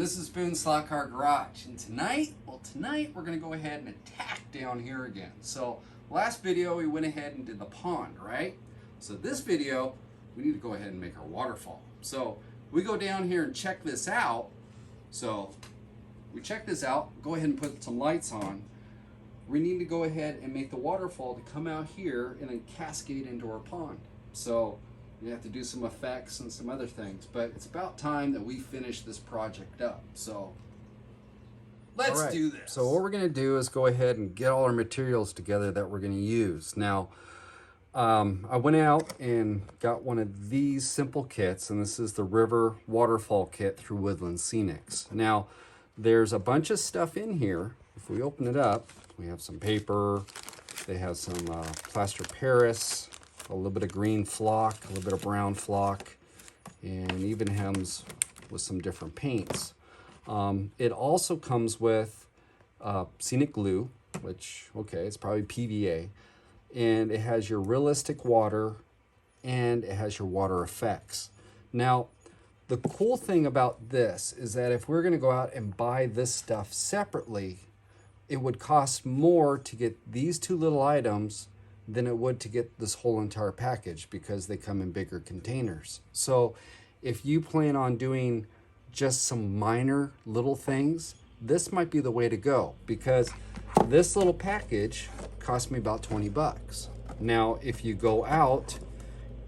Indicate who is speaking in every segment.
Speaker 1: This is Spoon Slot Car Garage, and tonight we're going to go ahead and attack down here again. So last video we went ahead and did the pond, right? So this video we need to go ahead and make our waterfall. So we go down here and check this out. So we check this out, go ahead and put some lights on. We need to go ahead and make the waterfall to come out here and then cascade into our pond. So we have to do some effects and some other things, but it's about time that we finish this project up. So let's do this.
Speaker 2: So what we're going to do is go ahead and get all our materials together that we're going to use. Now, I went out and got one of these simple kits, and this is the River Waterfall Kit through Woodland Scenics. Now, there's a bunch of stuff in here. If we open it up, we have some paper, they have some plaster Paris, a little bit of green flock, a little bit of brown flock, and even hems with some different paints. It also comes with scenic glue, which, okay, it's probably PVA, and it has your realistic water, and it has your water effects. Now, the cool thing about this is that if we're going to go out and buy this stuff separately, it would cost more to get these two little items than it would to get this whole entire package, because they come in bigger containers. So if you plan on doing just some minor little things, this might be the way to go, because this little package cost me about 20 bucks. Now, if you go out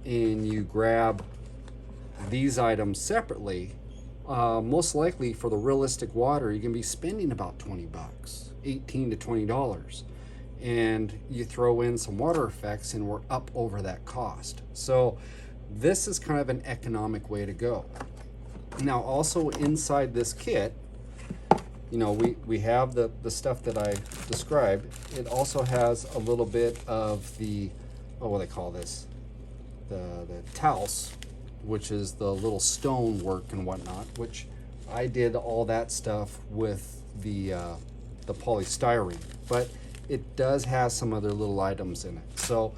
Speaker 2: and you grab these items separately, most likely for the realistic water, you're gonna be spending about 20 bucks, 18 to $20. And you throw in some water effects and we're up over that cost. So this is kind of an economic way to go. Now, also inside this kit, you know, we have the stuff that I described. It also has a little bit of the, what do they call this? The towels, which is the little stone work and whatnot, which I did all that stuff with the polystyrene. But it does have some other little items in it. So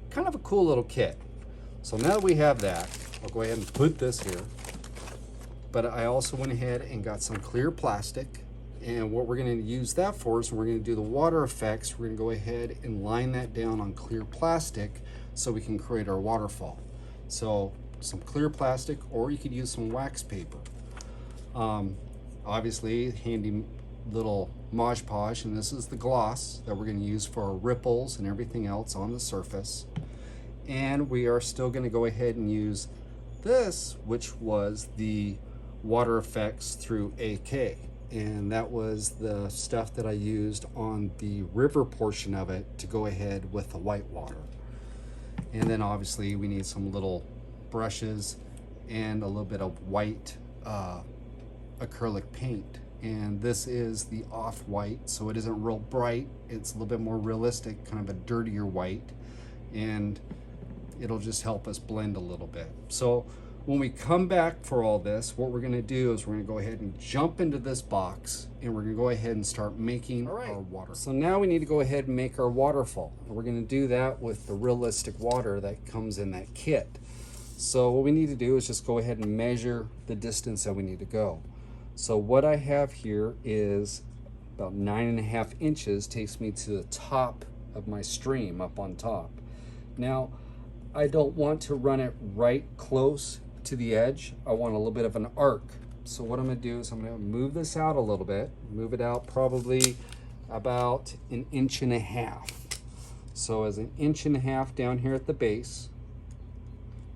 Speaker 2: kind of a cool little kit. So now that we have that, I'll go ahead and put this here. But I also went ahead and got some clear plastic. And what we're going to use that for is we're going to do the water effects. We're going to go ahead and line that down on clear plastic so we can create our waterfall. So some clear plastic, or you could use some wax paper. Obviously, handy little Mod Podge, and this is the gloss that we're going to use for our ripples and everything else on the surface. And we are still going to go ahead and use this, which was the water effects through AK, and that was the stuff that I used on the river portion of it to go ahead with the white water. And then obviously we need some little brushes and a little bit of white acrylic paint. And this is the off-white, so it isn't real bright. It's a little bit more realistic, kind of a dirtier white, and it'll just help us blend a little bit. So when we come back for all this, what we're going to do is we're going to go ahead and jump into this box, and we're going to go ahead and start making our water. So now we need to go ahead and make our waterfall, and we're going to do that with the realistic water that comes in that kit. So what we need to do is just go ahead and measure the distance that we need to go. So what I have here is about 9.5 inches, takes me to the top of my stream up on top. Now, I don't want to run it right close to the edge. I want a little bit of an arc. So what I'm gonna do is I'm gonna move this out a little bit, move it out probably about 1.5 inches. So as 1.5 inches down here at the base,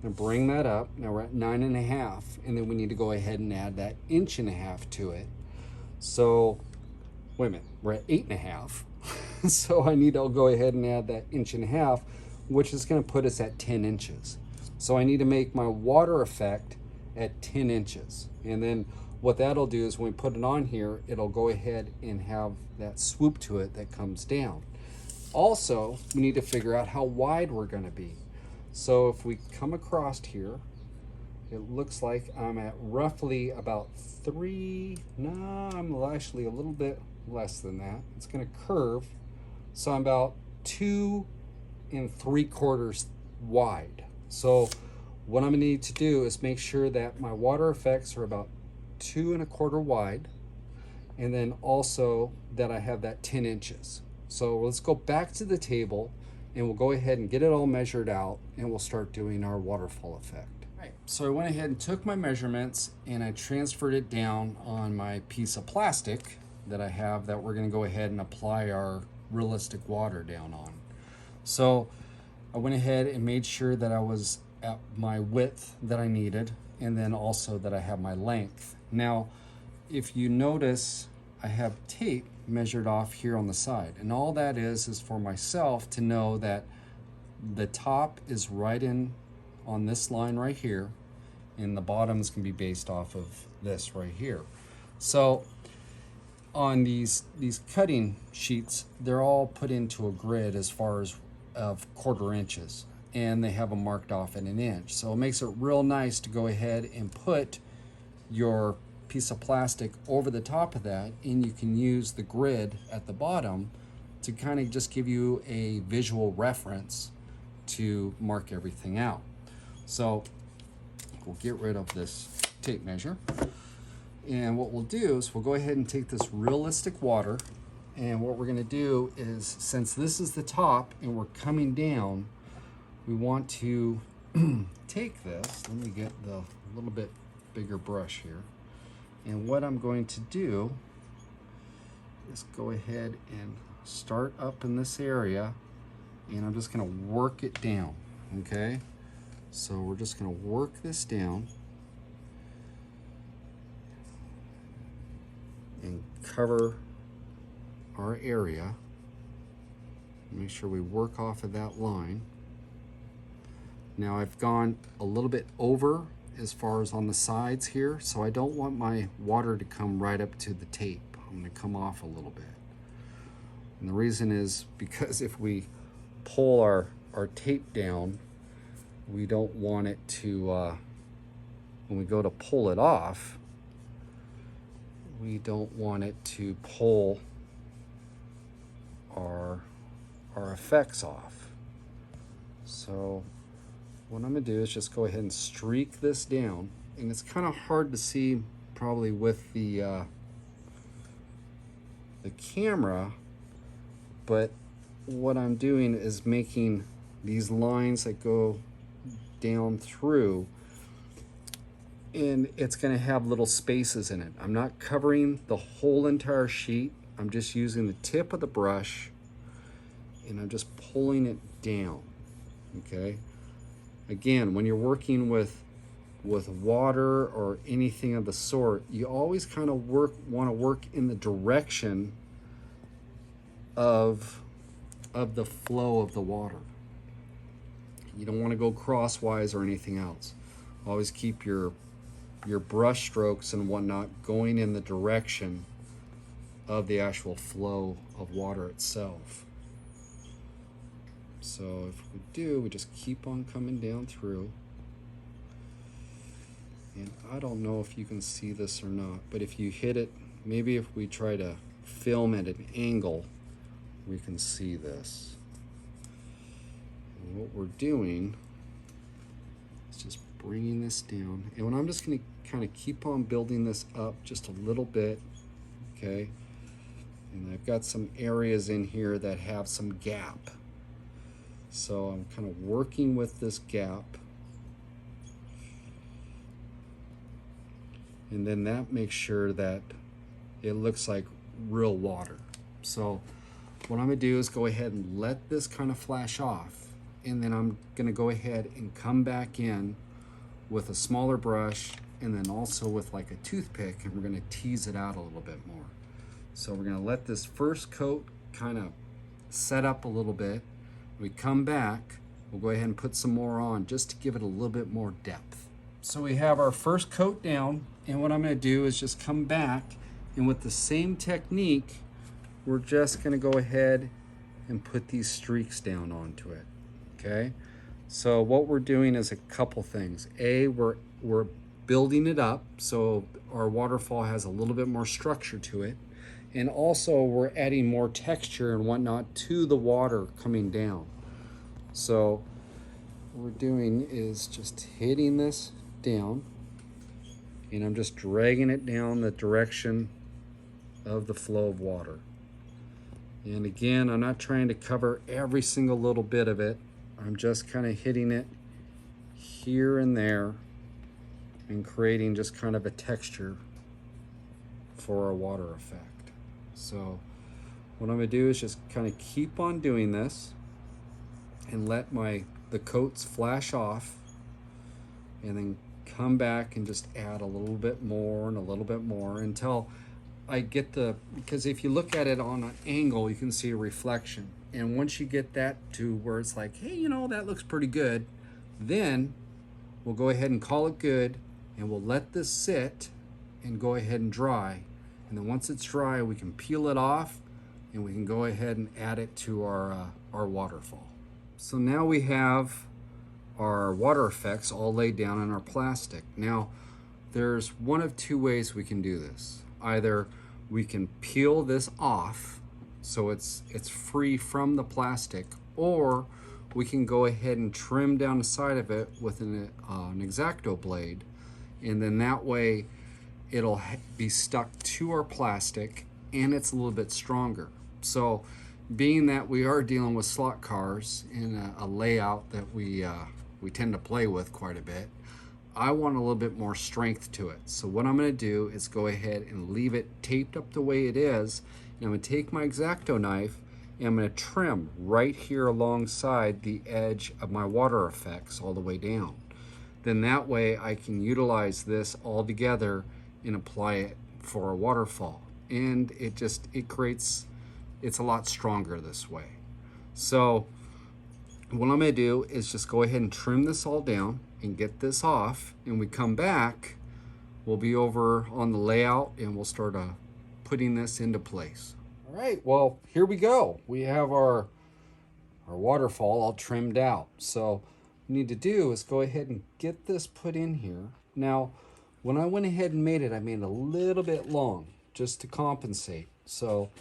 Speaker 2: and bring that up. Now we're at 9.5, and then we need to go ahead and add that 1.5 inches to it. So, wait a minute, we're at 8.5. So I need to go ahead and add that 1.5 inches, which is gonna put us at 10 inches. So I need to make my water effect at 10 inches. And then what that'll do is when we put it on here, it'll go ahead and have that swoop to it that comes down. Also, we need to figure out how wide we're gonna be. So if we come across here, it looks like I'm at roughly about 3, no, I'm actually a little bit less than that. It's gonna curve, so I'm about 2 3/4 wide. So what I'm gonna need to do is make sure that my water effects are about 2¼ wide, and then also that I have that 10 inches. So let's go back to the table and we'll go ahead and get it all measured out, and we'll start doing our waterfall effect. Right, so I went ahead and took my measurements and I transferred it down on my piece of plastic that I have that we're going to go ahead and apply our realistic water down on. So I went ahead and made sure that I was at my width that I needed, and then also that I have my length. Now, if you notice, I have tape measured off here on the side, and all that is for myself to know that the top is right in on this line right here, and the bottoms can be based off of this right here. So on these cutting sheets, they're all put into a grid as far as of 1/4 inches, and they have them marked off at 1 inch. So it makes it real nice to go ahead and put your piece of plastic over the top of that, and you can use the grid at the bottom to kind of just give you a visual reference to mark everything out. So we'll get rid of this tape measure, and what we'll do is we'll go ahead and take this realistic water, and what we're going to do is, since this is the top and we're coming down, we want to take this. Let me get the little bit bigger brush here. And what I'm going to do is go ahead and start up in this area, and I'm just going to work it down, okay? So we're just going to work this down and cover our area. Make sure we work off of that line. Now I've gone a little bit over as far as on the sides here, so I don't want my water to come right up to the tape. I'm going to come off a little bit. And the reason is because if we pull our tape down, we don't want it to, when we go to pull it off, we don't want it to pull our effects off. So what I'm going to do is just go ahead and streak this down, and it's kind of hard to see probably with the camera, but what I'm doing is making these lines that go down through, and it's going to have little spaces in it. I'm not covering the whole entire sheet. I'm just using the tip of the brush, and I'm just pulling it down, okay? Again, when you're working with water or anything of the sort, you always kind of want to work in the direction of the flow of the water. You don't want to go crosswise or anything else. Always keep your brush strokes and whatnot going in the direction of the actual flow of water itself. So if we do, we just keep on coming down through. And I don't know if you can see this or not, but if you hit it, maybe if we try to film at an angle, we can see this. And what we're doing is just bringing this down. And when I'm just going to kind of keep on building this up just a little bit, okay? And I've got some areas in here that have some gap. So I'm kind of working with this gap. And then that makes sure that it looks like real water. So what I'm gonna do is go ahead and let this kind of flash off. And then I'm gonna go ahead and come back in with a smaller brush, and then also with like a toothpick, and we're gonna tease it out a little bit more. So we're gonna let this first coat kind of set up a little bit. We come back, we'll go ahead and put some more on just to give it a little bit more depth. So we have our first coat down, and what I'm going to do is just come back, and with the same technique, we're just going to go ahead and put these streaks down onto it, okay? So what we're doing is a couple things. A, we're building it up so our waterfall has a little bit more structure to it. And also we're adding more texture and whatnot to the water coming down. So what we're doing is just hitting this down. and I'm just dragging it down the direction of the flow of water. And again, I'm not trying to cover every single little bit of it. I'm just kind of hitting it here and there and creating just kind of a texture for our water effect. So what I'm gonna do is just kind of keep on doing this and let the coats flash off, and then come back and just add a little bit more and a little bit more until I get because if you look at it on an angle, you can see a reflection. And once you get that to where it's like, hey, you know, that looks pretty good, then we'll go ahead and call it good, and we'll let this sit and go ahead and dry. And then once it's dry, we can peel it off and we can go ahead and add it to our waterfall. So now we have our water effects all laid down in our plastic. Now, there's one of two ways we can do this. Either we can peel this off so it's free from the plastic, or we can go ahead and trim down the side of it with an X-Acto blade, and then that way it'll be stuck to our plastic and it's a little bit stronger. So being that we are dealing with slot cars in a layout that we tend to play with quite a bit, I want a little bit more strength to it. So what I'm gonna do is go ahead and leave it taped up the way it is, and I'm gonna take my X-Acto knife and I'm gonna trim right here alongside the edge of my water effects all the way down. Then that way I can utilize this all together and apply it for a waterfall. And it's a lot stronger this way. So what I'm gonna do is just go ahead and trim this all down and get this off, and we come back, we'll be over on the layout and we'll start putting this into place. All right, well, here we go. We have our waterfall all trimmed out. So what we need to do is go ahead and get this put in here. Now, when I went ahead and made it, I made it a little bit long just to compensate. So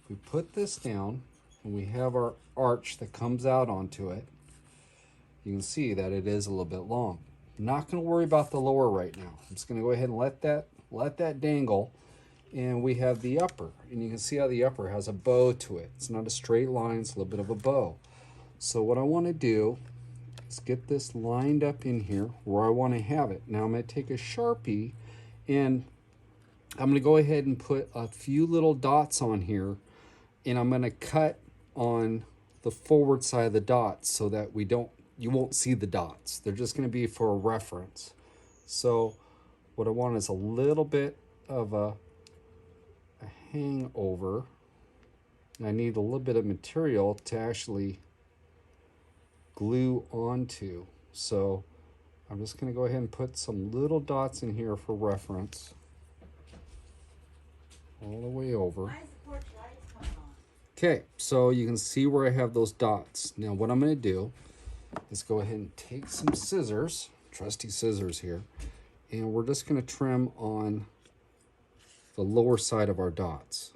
Speaker 2: if we put this down and we have our arch that comes out onto it, you can see that it is a little bit long. I'm not going to worry about the lower right now. I'm just going to go ahead and let that dangle, and we have the upper, and you can see how the upper has a bow to it. It's not a straight line, it's a little bit of a bow. So what I want to do is get this lined up in here where I want to have it. Now I'm going to take a Sharpie and I'm going to go ahead and put a few little dots on here, and I'm going to cut on the forward side of the dots so that you won't see the dots. They're just going to be for a reference. So what I want is a little bit of a hangover. I need a little bit of material to actually glue onto. So I'm just going to go ahead and put some little dots in here for reference all the way over. Okay, so you can see where I have those dots. Now what I'm going to do is go ahead and take some scissors, trusty scissors here, and we're just going to trim on the lower side of our dots.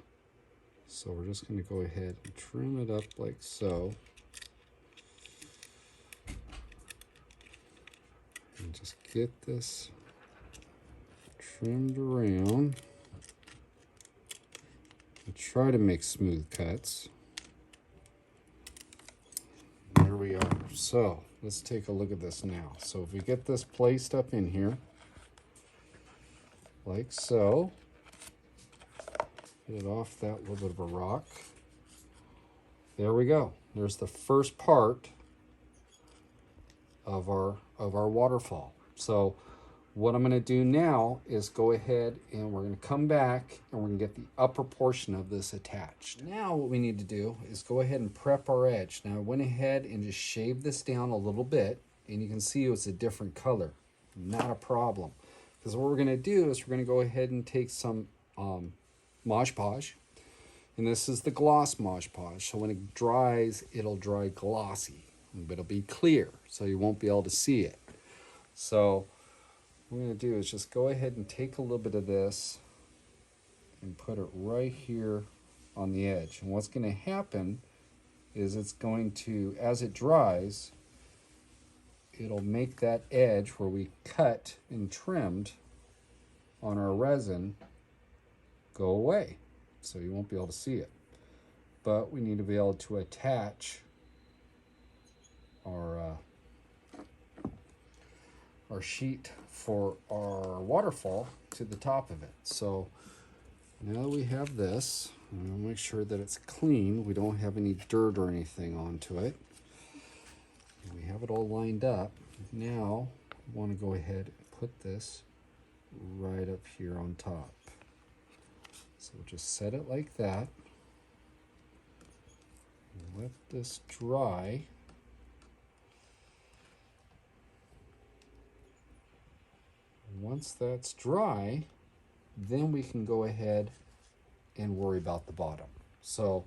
Speaker 2: So we're just going to go ahead and trim it up like so. And just get this trimmed around. And try to make smooth cuts. There we are. So let's take a look at this now. So if we get this placed up in here, like so, get it off that little bit of a rock. There we go. There's the first part of our waterfall. So what I'm going to do now is go ahead and we're going to come back and we're going to get the upper portion of this attached. Now what we need to do is go ahead and prep our edge. Now I went ahead and just shaved this down a little bit, and you can see it's a different color. Not a problem. Because what we're going to do is we're going to go ahead and take some Mod Podge. And this is the gloss Mod Podge. So when it dries, it'll dry glossy. But it'll be clear, so you won't be able to see it. So what we're going to do is just go ahead and take a little bit of this and put it right here on the edge. And what's going to happen is it's going to, as it dries, it'll make that edge where we cut and trimmed on our resin go away. So you won't be able to see it. But we need to be able to attach our sheet for our waterfall to the top of it. So now that we have this, we'll make sure that it's clean. We don't have any dirt or anything onto it. We have it all lined up. Now we want to go ahead and put this right up here on top. So we'll just set it like that. Let this dry. Once that's dry, then we can go ahead and worry about the bottom. So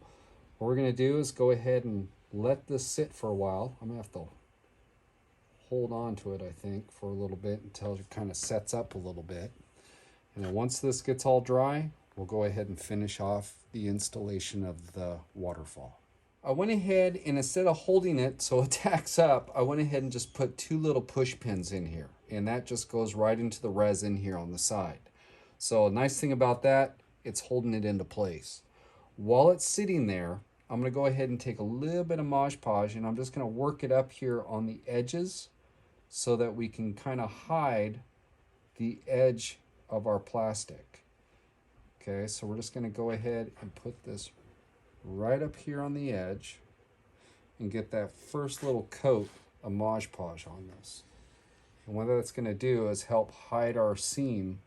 Speaker 2: what we're going to do is go ahead and let this sit for a while. I'm going to have to hold on to it, I think, for a little bit until it kind of sets up a little bit. And then once this gets all dry, we'll go ahead and finish off the installation of the waterfall. I went ahead and instead of holding it so it tacks up, I went ahead and just put 2 little push pins in here. And that just goes right into the resin here on the side. So a nice thing about that, it's holding it into place. While it's sitting there, I'm going to go ahead and take a little bit of Mod Podge and I'm just going to work it up here on the edges so that we can kind of hide the edge of our plastic. Okay, so we're just going to go ahead and put this right up here on the edge and get that first little coat of Mod Podge on this. And what that's going to do is help hide our seam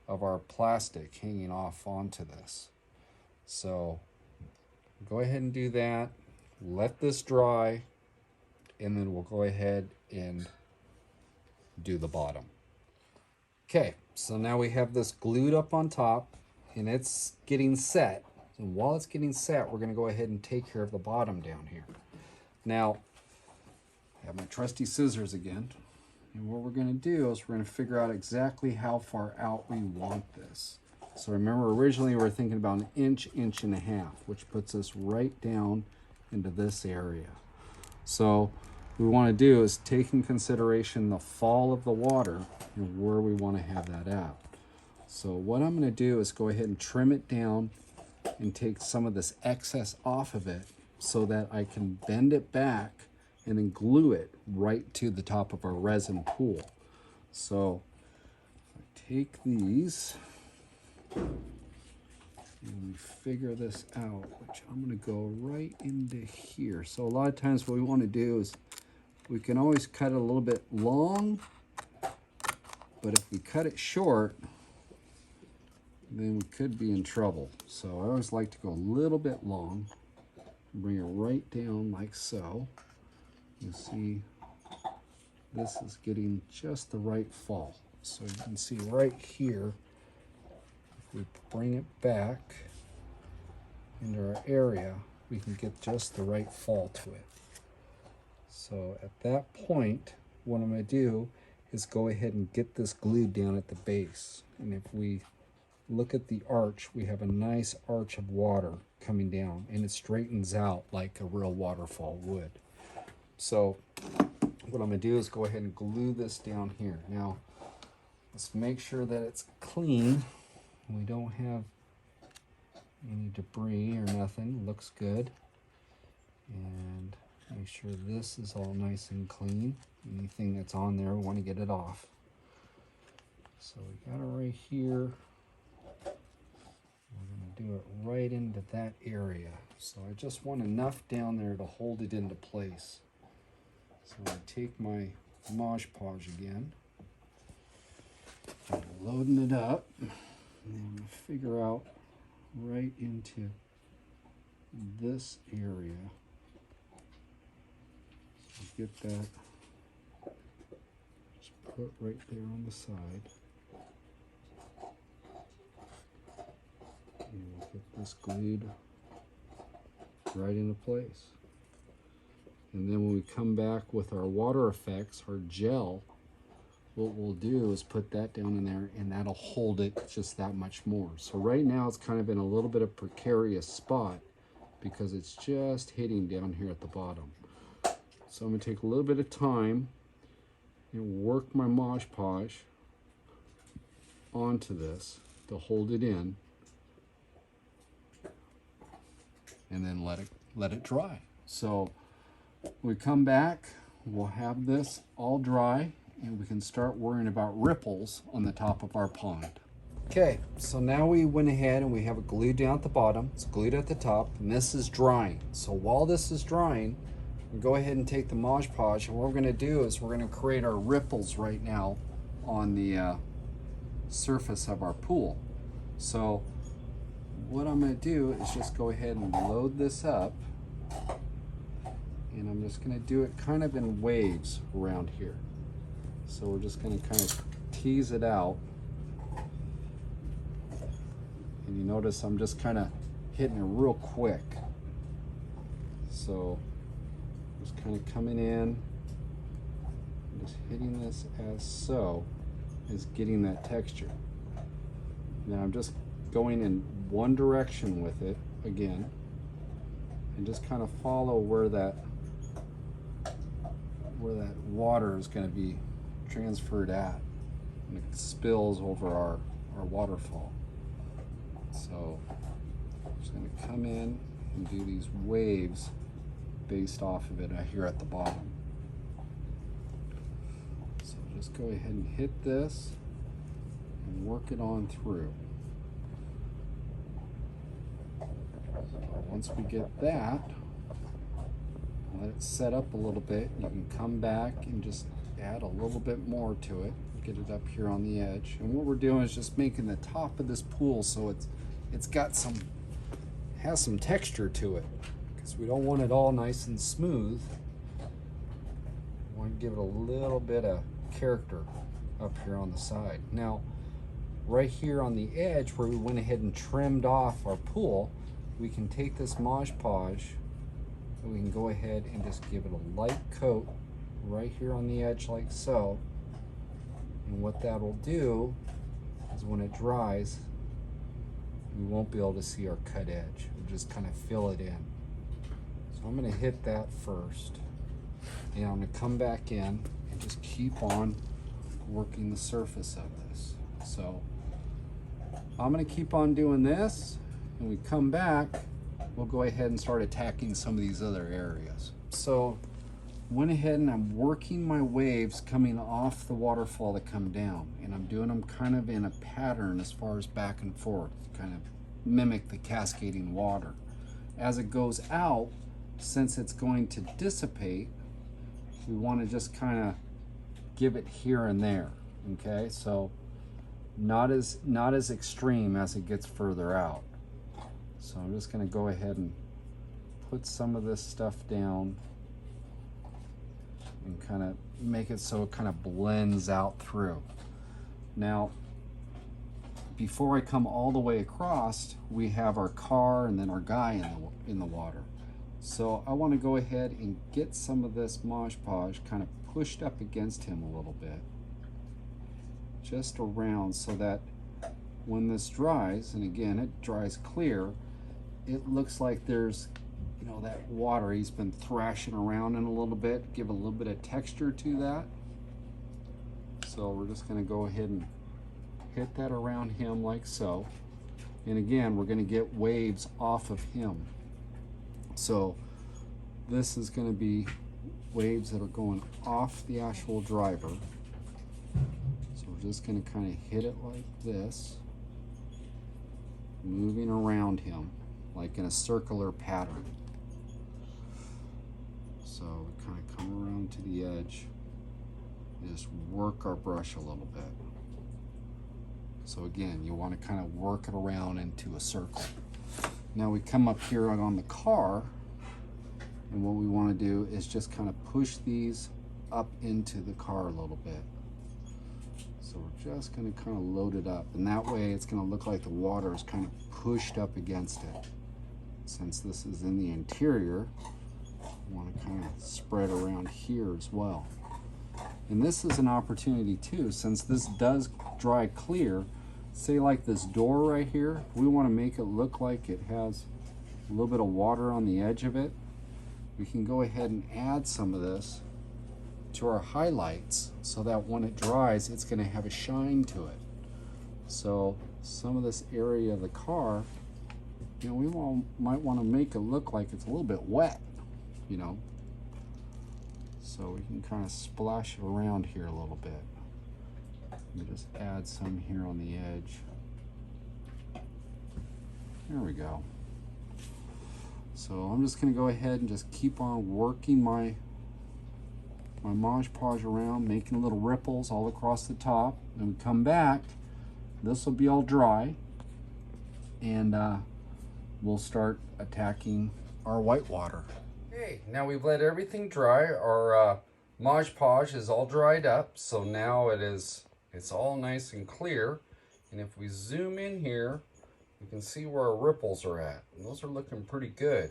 Speaker 2: of our plastic hanging off onto this. So go ahead and do that. Let this dry, and then we'll go ahead and do the bottom. Okay, so now we have this glued up on top, and it's getting set. And while it's getting set, we're going to go ahead and take care of the bottom down here. Now, I have my trusty scissors again. And what we're going to do is we're going to figure out exactly how far out we want this. So remember, originally we were thinking about an inch, inch and a half, which puts us right down into this area. So what we want to do is take in consideration the fall of the water and where we want to have that at. So what I'm going to do is go ahead and trim it down and take some of this excess off of it so that I can bend it back and then glue it right to the top of our resin pool. So I take these and we figure this out, which I'm going to go right into here. So a lot of times what we want to do is we can always cut it a little bit long, but if we cut it short, then we could be in trouble. So I always like to go a little bit long, bring it right down like so. You see this is getting just the right fall. So you can see right here, if we bring it back into our area, we can get just the right fall to it. So at that point, what I'm going to do is go ahead and get this glued down at the base. And if we look at the arch, we have a nice arch of water coming down, and it straightens out like a real waterfall would. So what I'm going to do is go ahead and glue this down here. Now, let's make sure that it's clean. We don't have any debris or nothing. Looks good. And make sure this is all nice and clean. Anything that's on there, we want to get it off. So we got it right here. We're going to do it right into that area. So I just want enough down there to hold it into place. So I'm going to take my Mod Podge again. I'm loading it up. And I'm going to figure out right into this area. So get that just put right there on the side. And we'll get this glued right into place. And then when we come back with our water effects, our gel, what we'll do is put that down in there and that'll hold it just that much more. So right now it's kind of in a little bit of precarious spot because it's just hitting down here at the bottom. So I'm going to take a little bit of time and work my Mod Podge onto this to hold it in, and then let it dry. So we come back, we'll have this all dry, and we can start worrying about ripples on the top of our pond. Okay, so now we went ahead and we have it glued down at the bottom, it's glued at the top, and this is drying. So while this is drying, we'll go ahead and take the Mod Podge, and what we're gonna do is we're gonna create our ripples right now on the surface of our pool. So what I'm gonna do is just go ahead and load this up, and I'm just gonna do it kind of in waves around here. So we're just gonna kind of tease it out. And you notice I'm just kind of hitting it real quick. So just kind of coming in, just hitting this as so, is getting that texture. Then I'm just going in one direction with it again, and just kind of follow where that water is going to be transferred at, and it spills over our waterfall. So I'm just going to come in and do these waves based off of it here at the bottom. So just go ahead and hit this and work it on through. So once we get that, let it set up a little bit. You can come back and just add a little bit more to it. Get it up here on the edge. And what we're doing is just making the top of this pool so has some texture to it, because we don't want it all nice and smooth. We want to give it a little bit of character up here on the side. Now, right here on the edge where we went ahead and trimmed off our pool, we can take this Mod Podge and we can go ahead and just give it a light coat right here on the edge like so. And what that'll do is when it dries, we won't be able to see our cut edge. We'll just kind of fill it in. So I'm gonna hit that first. And I'm gonna come back in and just keep on working the surface of this. So I'm gonna keep on doing this, and we come back, we'll go ahead and start attacking some of these other areas. So went ahead and I'm working my waves coming off the waterfall that come down, and I'm doing them kind of in a pattern as far as back and forth, kind of mimic the cascading water. As it goes out, since it's going to dissipate, we want to just kind of give it here and there. Okay, so not as extreme as it gets further out. So I'm just going to go ahead and put some of this stuff down and kind of make it so it kind of blends out through. Now, before I come all the way across, we have our car and then our guy in the water. So I want to go ahead and get some of this Mod Podge kind of pushed up against him a little bit, just around, so that when this dries, and again it dries clear, it looks like there's, you know, that water he's been thrashing around in a little bit, give a little bit of texture to that. So we're just going to go ahead and hit that around him like so. And again, we're going to get waves off of him. So this is going to be waves that are going off the actual driver. So we're just going to kind of hit it like this, moving around him like in a circular pattern. So we kind of come around to the edge, just work our brush a little bit. So again, you want to kind of work it around into a circle. Now we come up here on the car, and what we want to do is just kind of push these up into the car a little bit. So we're just going to kind of load it up, and that way it's going to look like the water is kind of pushed up against it. Since this is in the interior, we want to kind of spread around here as well. And this is an opportunity too, since this does dry clear, say like this door right here, we want to make it look like it has a little bit of water on the edge of it. We can go ahead and add some of this to our highlights so that when it dries, it's going to have a shine to it. So some of this area of the car, you know, might want to make it look like it's a little bit wet, you know. So we can kind of splash it around here a little bit. Let me just add some here on the edge. There we go. So I'm just going to go ahead and just keep on working my Mod Podge around, making little ripples all across the top. Then we come back, this will be all dry, and we'll start attacking our whitewater. Okay, now we've let everything dry. Our Mod Podge is all dried up, so now it's all nice and clear. And if we zoom in here, you can see where our ripples are at, and those are looking pretty good.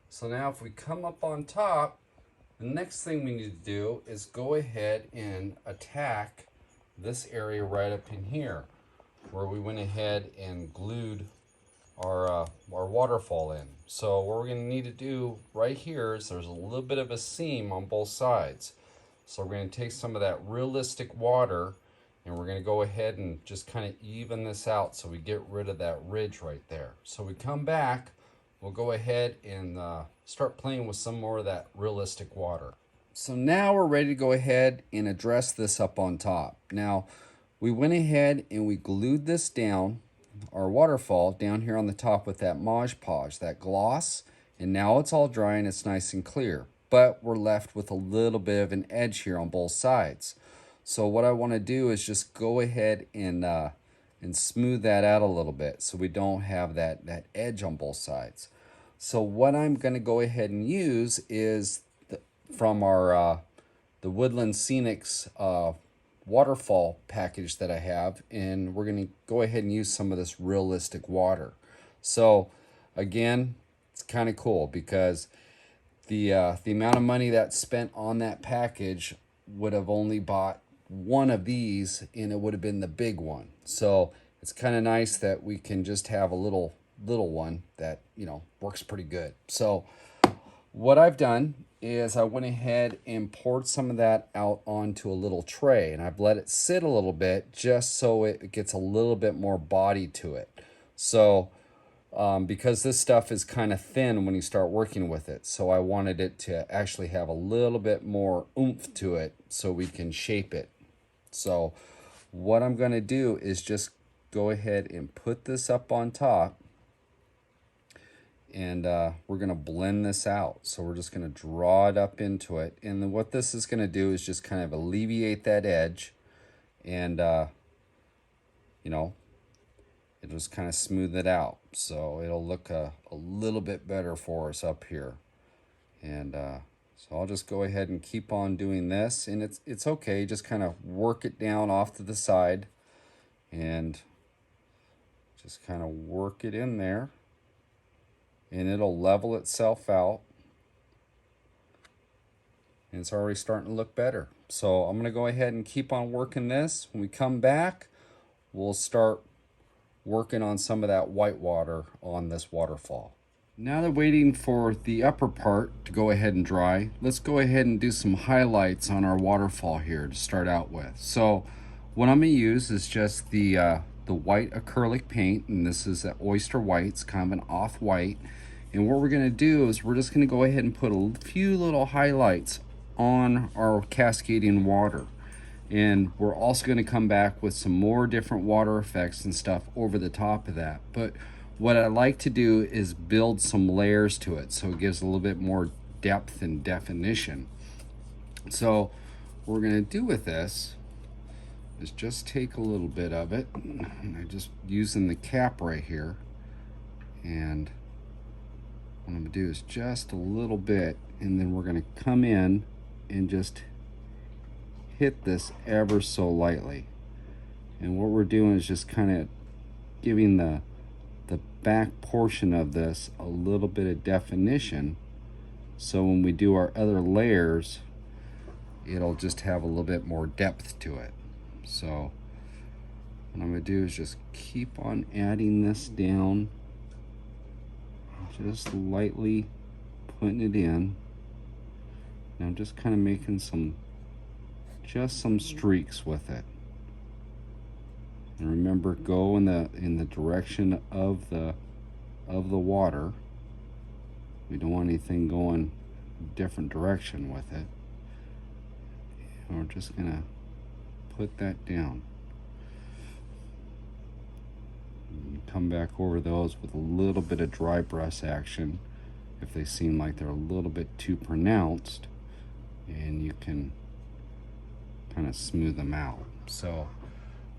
Speaker 2: So now if we come up on top, the next thing we need to do is go ahead and attack this area right up in here, where we went ahead and glued our waterfall in. So what we're going to need to do right here is there's a little bit of a seam on both sides. So we're going to take some of that realistic water and we're going to go ahead and just kind of even this out so we get rid of that ridge right there. So we come back, we'll go ahead and start playing with some more of that realistic water. So now we're ready to go ahead and address this up on top. Now we went ahead and we glued this down, our waterfall down here on the top with that Mod Podge, that gloss, and now it's all dry and it's nice and clear. But we're left with a little bit of an edge here on both sides. So what I want to do is just go ahead and smooth that out a little bit so we don't have that edge on both sides. So what I'm going to go ahead and use is from our the Woodland Scenics waterfall package that I have, and we're going to go ahead and use some of this realistic water. So again, it's kind of cool because the amount of money that's spent on that package would have only bought one of these, and it would have been the big one. So it's kind of nice that we can just have a little one that, you know, works pretty good. So what I've done is I went ahead and poured some of that out onto a little tray, and I've let it sit a little bit just so it gets a little bit more body to it. So because this stuff is kind of thin when you start working with it, so I wanted it to actually have a little bit more oomph to it so we can shape it. So what I'm going to do is just go ahead and put this up on top, and we're going to blend this out. So we're just going to draw it up into it, and then what this is going to do is just kind of alleviate that edge, and you know, it'll just kind of smooth it out, so it'll look a little bit better for us up here. And so I'll just go ahead and keep on doing this, and it's okay, just kind of work it down off to the side and just kind of work it in there, and it'll level itself out, and it's already starting to look better. So I'm going to go ahead and keep on working this. When we come back, we'll start working on some of that white water on this waterfall. Now they're waiting for the upper part to go ahead and dry. Let's go ahead and do some highlights on our waterfall here to start out with. So what I'm going to use is just the white acrylic paint, and this is an oyster white. It's kind of an off-white. And what we're going to do is we're just going to go ahead and put a few little highlights on our cascading water. And we're also going to come back with some more different water effects and stuff over the top of that. But what I like to do is build some layers to it so it gives a little bit more depth and definition. So what we're going to do with this is just take a little bit of it, and I'm just using the cap right here, and what I'm going to do is just a little bit, and then we're going to come in and just hit this ever so lightly. And what we're doing is just kind of giving the back portion of this a little bit of definition, so when we do our other layers, it'll just have a little bit more depth to it. So what I'm going to do is just keep on adding this down, just lightly putting it in. And I'm just kind of making some streaks with it. And remember, go in the direction of the water. We don't want anything going a different direction with it. And we're just gonna put that down. And come back over those with a little bit of dry brush action if they seem like they're a little bit too pronounced, and you can kind of smooth them out. So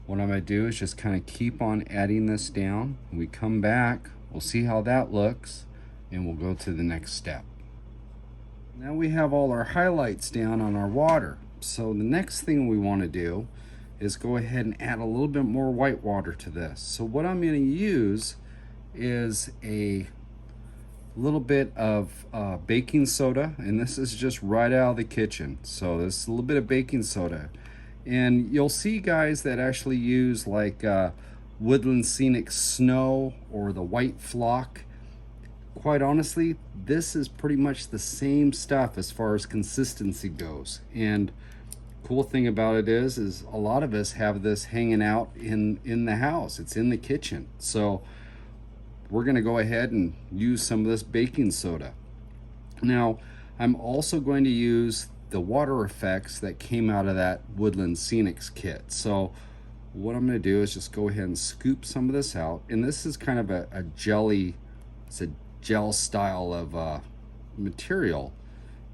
Speaker 2: what I'm going to do is just kind of keep on adding this down. When we come back, we'll see how that looks, and we'll go to the next step. Now we have all our highlights down on our water. So the next thing we want to do is go ahead and add a little bit more white water to this. So what I'm going to use is a little bit of baking soda, and this is just right out of the kitchen. So this is a little bit of baking soda, and you'll see guys that actually use like Woodland Scenic Snow or the White Flock. Quite honestly, this is pretty much the same stuff as far as consistency goes. And cool thing about it is a lot of us have this hanging out in the house. It's in the kitchen. So we're going to go ahead and use some of this baking soda. Now, I'm also going to use the water effects that came out of that Woodland Scenics kit. So what I'm going to do is just go ahead and scoop some of this out. And this is kind of a jelly, it's a gel style of material.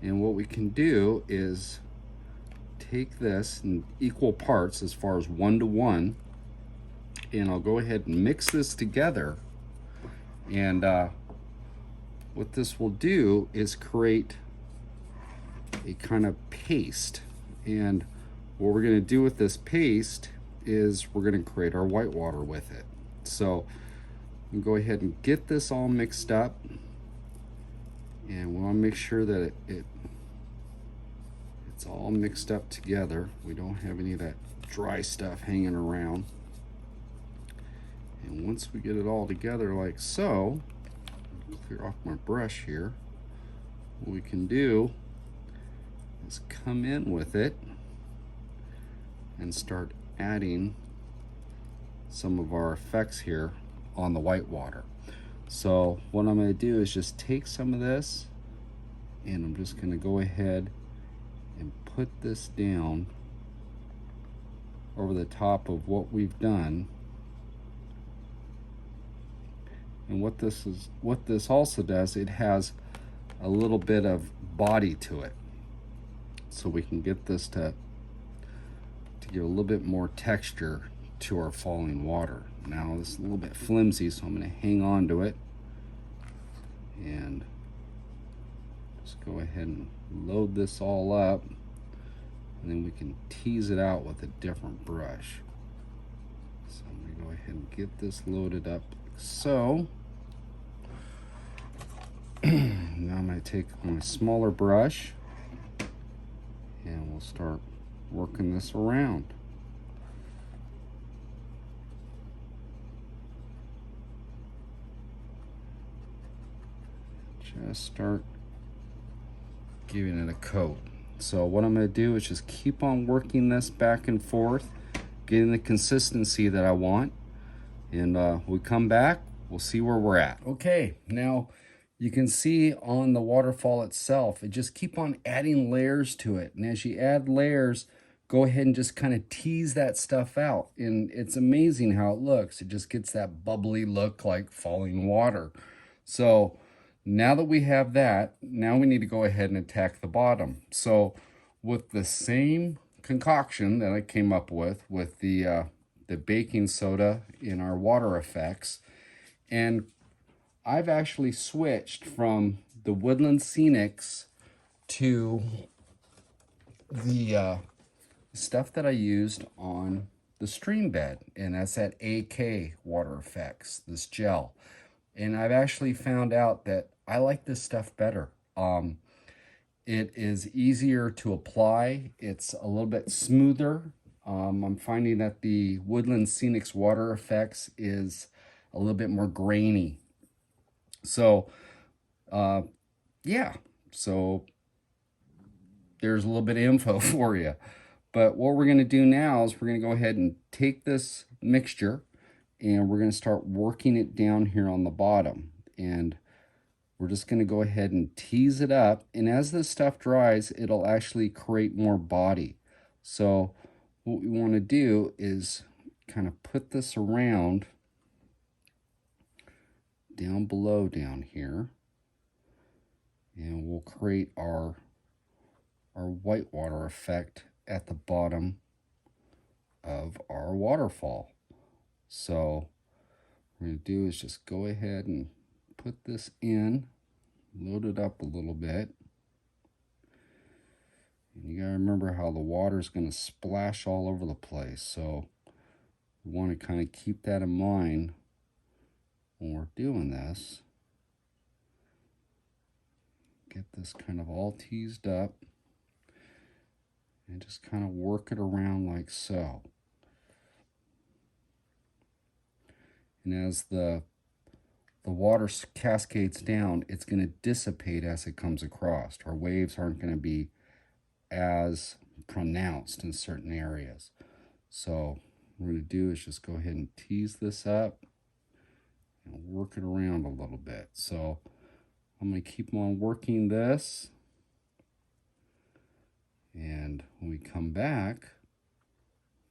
Speaker 2: And what we can do is take this in equal parts as far as 1-to-1, and I'll go ahead and mix this together. And what this will do is create a kind of paste. And what we're going to do with this paste is we're going to create our white water with it. So we go ahead and get this all mixed up, and we want to make sure that it's all mixed up together. We don't have any of that dry stuff hanging around. And once we get it all together like so, clear off my brush here, what we can do is come in with it and start adding some of our effects here on the white water. So what I'm going to do is just take some of this, and I'm just going to go ahead and put this down over the top of what we've done. And what this also does, it has a little bit of body to it, so we can get this to give a little bit more texture to our falling water. Now this is a little bit flimsy, so I'm going to hang on to it and just go ahead and load this all up, and then we can tease it out with a different brush. So I'm going to go ahead and get this loaded up like so. Now I'm going to take my smaller brush, and we'll start working this around. Just start giving it a coat. So what I'm going to do is just keep on working this back and forth, getting the consistency that I want, and we come back, we'll see where we're at. Okay, now you can see on the waterfall itself, it just keep on adding layers to it. And as you add layers, go ahead and just kind of tease that stuff out. And it's amazing how it looks. It just gets that bubbly look like falling water. So now that we have that, now we need to go ahead and attack the bottom. So with the same concoction that I came up with the baking soda in our water effects, and I've actually switched from the Woodland Scenics to the stuff that I used on the stream bed, and that's that AK water effects, this gel. And I've actually found out that I like this stuff better. It is easier to apply. It's a little bit smoother. I'm finding that the Woodland Scenics water effects is a little bit more grainy. So, yeah, so there's a little bit of info for you. But what we're going to do now is we're going to go ahead and take this mixture, and we're going to start working it down here on the bottom. And we're just going to go ahead and tease it up. And as this stuff dries, it'll actually create more body. So what we want to do is kind of put this around down below down here. And we'll create our whitewater effect at the bottom of our waterfall. So what we're going to do is just go ahead and put this in, load it up a little bit. And you got to remember how the water is going to splash all over the place. So we want to kind of keep that in mind when we're doing this. Get this kind of all teased up and just kind of work it around like so. And as the water cascades down, it's going to dissipate as it comes across. Our waves aren't going to be as pronounced in certain areas. So what we're going to do is just go ahead and tease this up and work it around a little bit. So I'm going to keep on working this, and when we come back,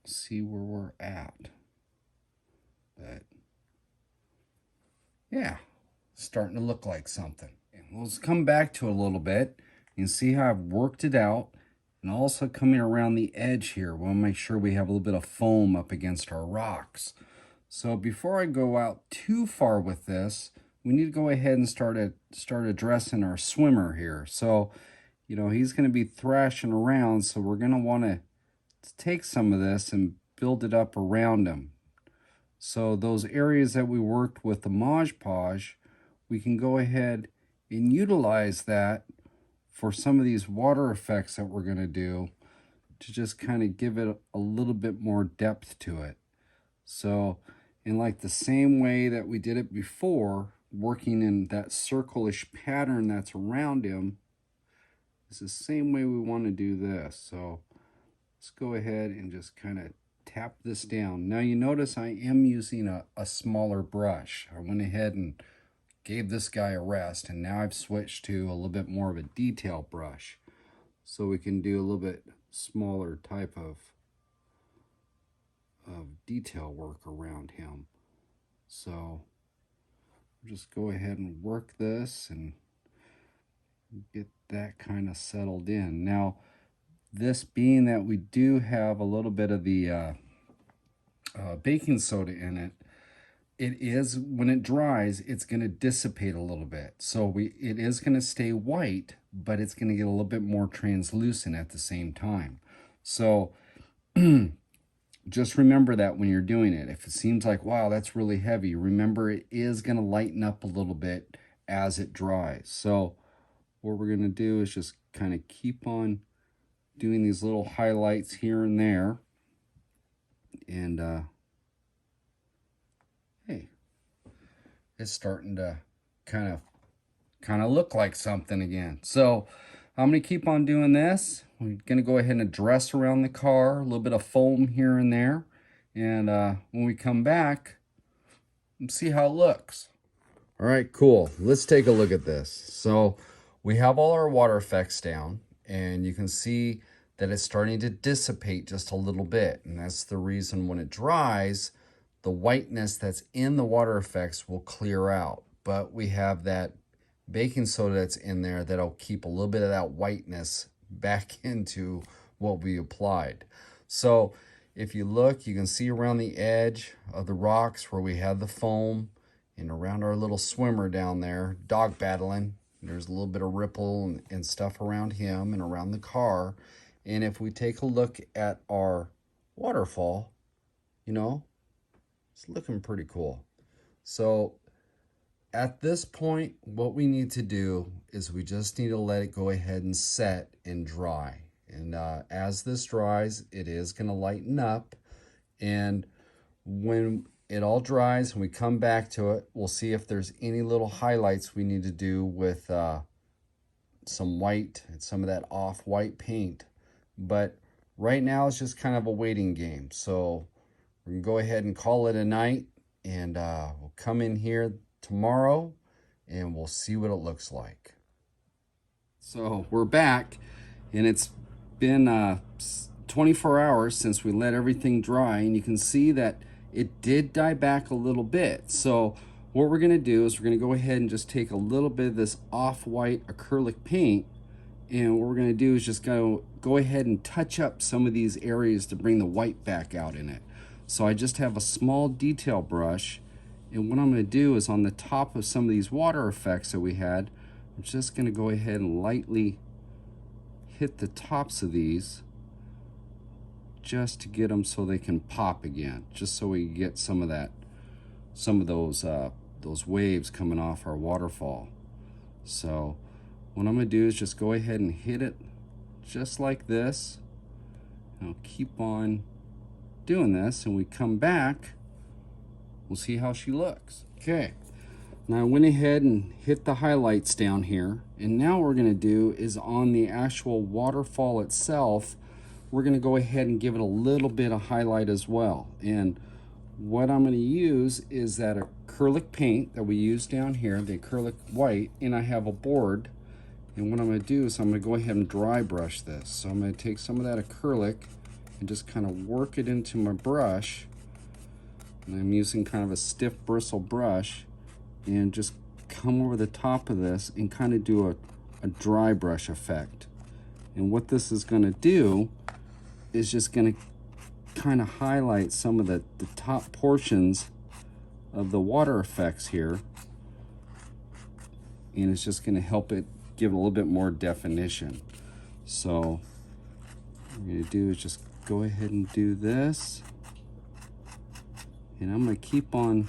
Speaker 2: see where we're at. But yeah, starting to look like something. And let's come back to it a little bit and see how I've worked it out. And also coming around the edge here, we'll make sure we have a little bit of foam up against our rocks. So before I go out too far with this, we need to go ahead and start addressing our swimmer here. So, you know, he's going to be thrashing around, so we're going to want to take some of this and build it up around him. So those areas that we worked with the Mod Podge, we can go ahead and utilize that for some of these water effects that we're going to do to just kind of give it a little bit more depth to it. So in like the same way that we did it before, working in that circle-ish pattern that's around him, it's the same way we want to do this. So let's go ahead and just kind of tap this down. Now you notice I am using a smaller brush. I went ahead and gave this guy a rest, and now I've switched to a little bit more of a detail brush, so we can do a little bit smaller type of detail work around him. So just go ahead and work this and get that kind of settled in. Now, this being that we do have a little bit of the baking soda in it, it is, when it dries, it's going to dissipate a little bit. So it is going to stay white, but it's going to get a little bit more translucent at the same time. So just remember that when you're doing it. If it seems like, wow, that's really heavy, remember it is going to lighten up a little bit as it dries. So what we're going to do is just kind of keep on doing these little highlights here and there. And hey, it's starting to kind of look like something again. So I'm going to keep on doing this. We're going to go ahead and address around the car, a little bit of foam here and there. And when we come back, let's see how it looks. All right, cool. Let's take a look at this. So we have all our water effects down, and you can see that it's starting to dissipate just a little bit. And that's the reason when it dries, the whiteness that's in the water effects will clear out. But we have that baking soda that's in there that'll keep a little bit of that whiteness back into what we applied. So if you look, you can see around the edge of the rocks where we had the foam, and around our little swimmer down there, dog battling. There's a little bit of ripple and stuff around him and around the car. And if we take a look at our waterfall, you know, it's looking pretty cool. So at this point, what we need to do is we just need to let it go ahead and set and dry. And as this dries, it is going to lighten up. And when it all dries and we come back to it, we'll see if there's any little highlights we need to do with some white and some of that off-white paint. But right now it's just kind of a waiting game. So we're gonna go ahead and call it a night, and we'll come in here tomorrow and we'll see what it looks like. So we're back, and it's been 24 hours since we let everything dry, and you can see that it did die back a little bit. So what we're gonna do is we're gonna go ahead and just take a little bit of this off-white acrylic paint, and what we're gonna do is just go ahead and touch up some of these areas to bring the white back out in it. So I just have a small detail brush, and what I'm gonna do is on the top of some of these water effects that we had, I'm just gonna go ahead and lightly hit the tops of these just to get them so they can pop again, just so we get some of those waves coming off our waterfall. So what I'm gonna do is just go ahead and hit it just like this. And I'll keep on doing this, and we come back, we'll see how she looks. Okay, now I went ahead and hit the highlights down here, and now what we're gonna do is on the actual waterfall itself, we're gonna go ahead and give it a little bit of highlight as well. And what I'm gonna use is that acrylic paint that we use down here, the acrylic white, and I have a board. And what I'm gonna do is I'm gonna go ahead and dry brush this. So I'm gonna take some of that acrylic and just kind of work it into my brush. And I'm using kind of a stiff bristle brush, and just come over the top of this and kind of do a dry brush effect. And what this is gonna do is just gonna kind of highlight some of the top portions of the water effects here, and it's just gonna help it give it a little bit more definition. So what I'm gonna do is just go ahead and do this, and I'm gonna keep on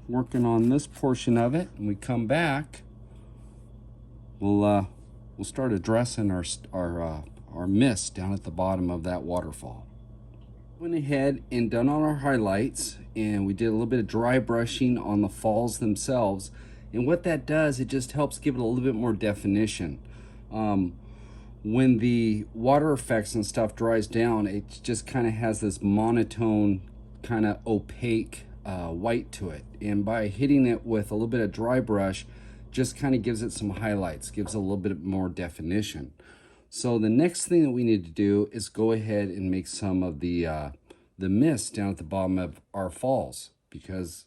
Speaker 2: working on this portion of it. When we come back, we'll start addressing our mist down at the bottom of that waterfall. Went ahead and done all our highlights, and we did a little bit of dry brushing on the falls themselves. And what that does, it just helps give it a little bit more definition. When the water effects and stuff dries down, it just kind of has this monotone, kind of opaque white to it. And by hitting it with a little bit of dry brush, just kind of gives it some highlights, gives it a little bit more definition. So the next thing that we need to do is go ahead and make some of the mist down at the bottom of our falls, because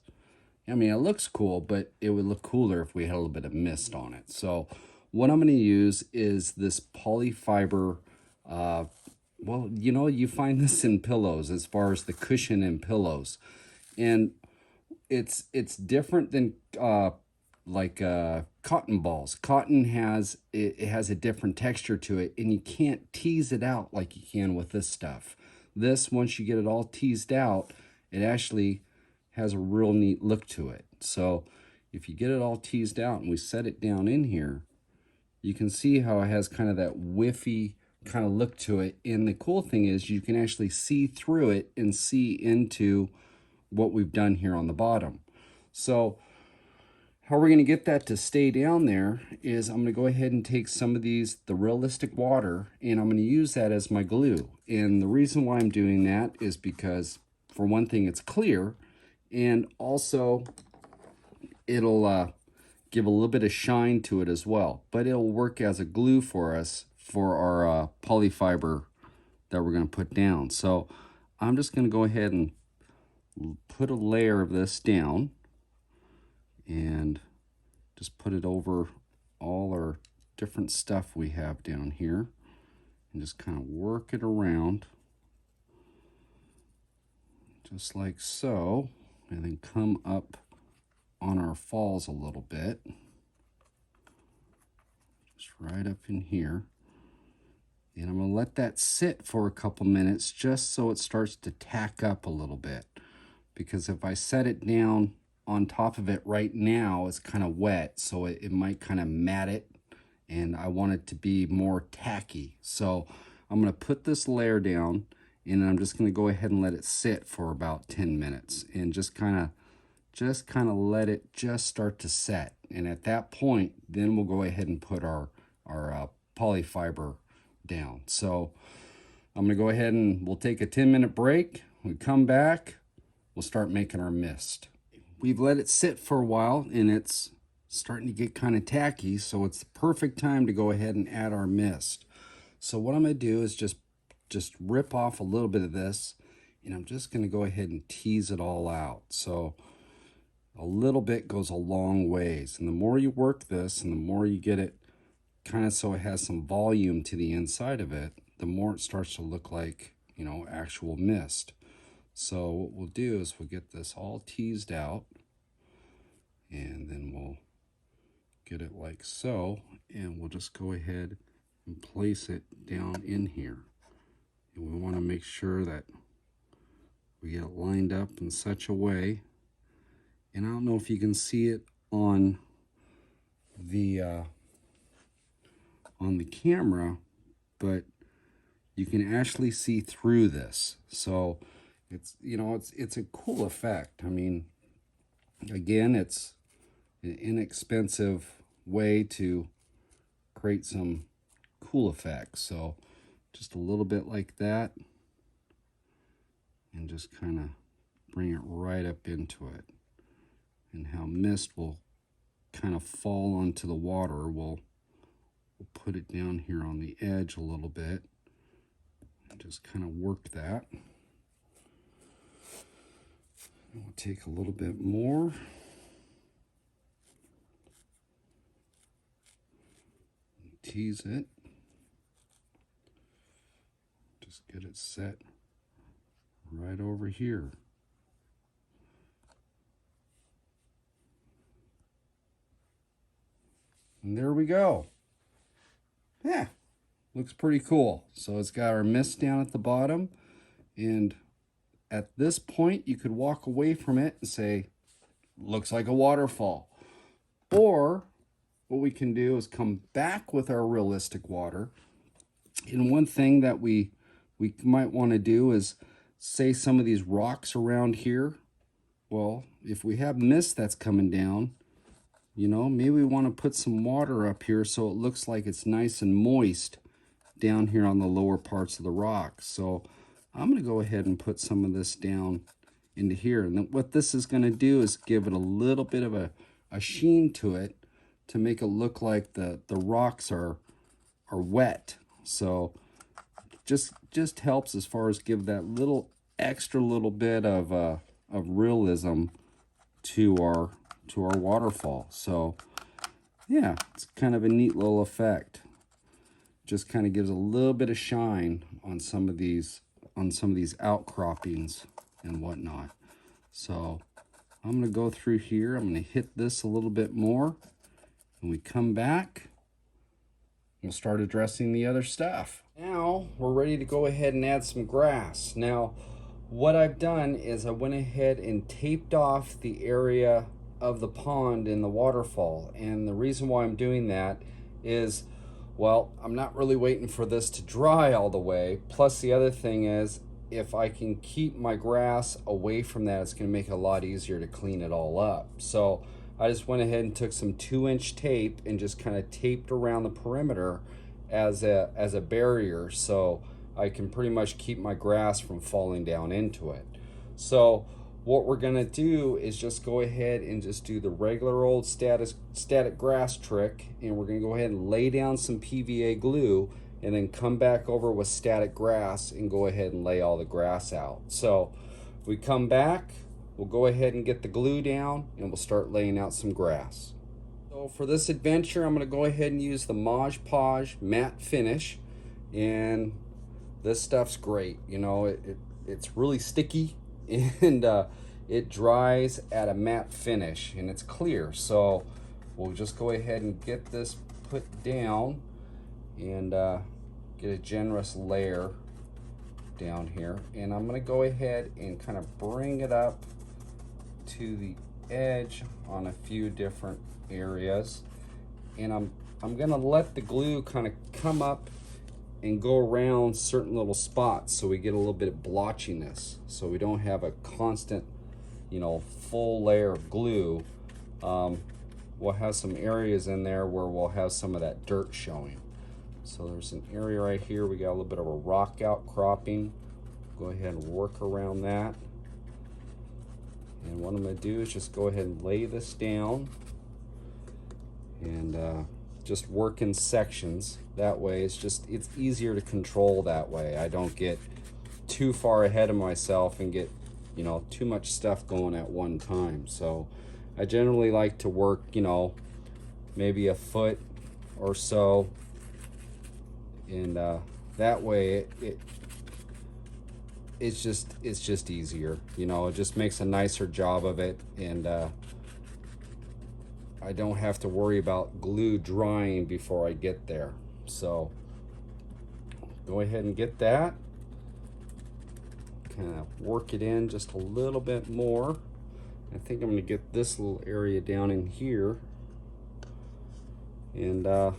Speaker 2: I mean, it looks cool, but it would look cooler if we had a little bit of mist on it. So what I'm going to use is this polyfiber. Well, you know, you find this in pillows, as far as the cushion in pillows, and it's different than cotton balls. Cotton has it has a different texture to it, and you can't tease it out like you can with this stuff. This, once you get it all teased out, it actually has a real neat look to it. So if you get it all teased out and we set it down in here, you can see how it has kind of that whiffy kind of look to it. And the cool thing is you can actually see through it and see into what we've done here on the bottom. So how we're going to get that to stay down there is I'm going to go ahead and take some of the realistic water, and I'm going to use that as my glue. And the reason why I'm doing that is because, for one thing, it's clear, and also it'll give a little bit of shine to it as well. But it'll work as a glue for us for our polyfiber that we're going to put down. So I'm just going to go ahead and put a layer of this down, and just put it over all our different stuff we have down here, and just kind of work it around just like so, and then come up on our falls a little bit, just right up in here. And I'm going to let that sit for a couple minutes just so it starts to tack up a little bit, because if I set it down on top of it right now, it's kind of wet, so it might kind of mat it, and I want it to be more tacky. So I'm going to put this layer down, and I'm just going to go ahead and let it sit for about 10 minutes and just kind of let it just start to set. And at that point, then we'll go ahead and put our polyfiber down. So I'm going to go ahead and we'll take a 10-minute break. We come back, we'll start making our mist. We've let it sit for a while and it's starting to get kind of tacky, so it's the perfect time to go ahead and add our mist. So what I'm going to do is just rip off a little bit of this, and I'm just going to go ahead and tease it all out. So a little bit goes a long ways, and the more you work this and the more you get it kind of so it has some volume to the inside of it, the more it starts to look like, you know, actual mist. So what we'll do is we'll get this all teased out, and then we'll get it like so, and we'll just go ahead and place it down in here. And we want to make sure that we get it lined up in such a way, and I don't know if you can see it on the camera, but you can actually see through this. So it's, you know, it's a cool effect. I mean, again, it's an inexpensive way to create some cool effects. So just a little bit like that, and just kind of bring it right up into it. And how mist will kind of fall onto the water, we'll put it down here on the edge a little bit and just kind of work that. And we'll take a little bit more. Tease it. Just get it set right over here. And there we go. Yeah, looks pretty cool. So it's got our mist down at the bottom, and at this point you could walk away from it and say, looks like a waterfall. Or what we can do is come back with our realistic water. And one thing that we might want to do is, say some of these rocks around here, well, if we have mist that's coming down, you know, maybe we want to put some water up here so it looks like it's nice and moist down here on the lower parts of the rocks. So I'm going to go ahead and put some of this down into here. And what this is going to do is give it a little bit of a sheen to it to make it look like the rocks are wet. So just helps as far as give that little extra little bit of realism to our waterfall. So yeah, it's kind of a neat little effect. Just kind of gives a little bit of shine on some of these outcroppings and whatnot. So I'm going to go through here. I'm going to hit this a little bit more. When we come back, we'll start addressing the other stuff. Now we're ready to go ahead and add some grass. Now what I've done is I went ahead and taped off the area of the pond in the waterfall. And the reason why I'm doing that is, well, I'm not really waiting for this to dry all the way. Plus the other thing is, if I can keep my grass away from that, it's going to make it a lot easier to clean it all up. So I just went ahead and took some 2-inch tape and just kind of taped around the perimeter as a barrier, so I can pretty much keep my grass from falling down into it. So what we're going to do is just go ahead and just do the regular old static grass trick, and we're going to go ahead and lay down some PVA glue and then come back over with static grass and go ahead and lay all the grass out. So we come back, we'll go ahead and get the glue down, and we'll start laying out some grass. So for this adventure, I'm going to go ahead and use the Mod Podge matte finish, and this stuff's great. You know, it's really sticky, and it dries at a matte finish, and it's clear. So we'll just go ahead and get this put down and get a generous layer down here, and I'm going to go ahead and kind of bring it up to the edge on a few different areas, and I'm going to let the glue kind of come up and go around certain little spots so we get a little bit of blotchiness, so we don't have a constant, you know, full layer of glue. We'll have some areas in there where we'll have some of that dirt showing. So there's an area right here, we got a little bit of a rock outcropping. Go ahead and work around that. And what I'm going to do is just go ahead and lay this down and just work in sections. That way it's easier to control that way. I don't get too far ahead of myself and get, you know, too much stuff going at one time. So I generally like to work, you know, maybe a foot or so, and that way it's just easier, you know. It just makes a nicer job of it, and I don't have to worry about glue drying before I get there. So go ahead and get that, kind of work it in just a little bit more. I think I'm going to get this little area down in here, and when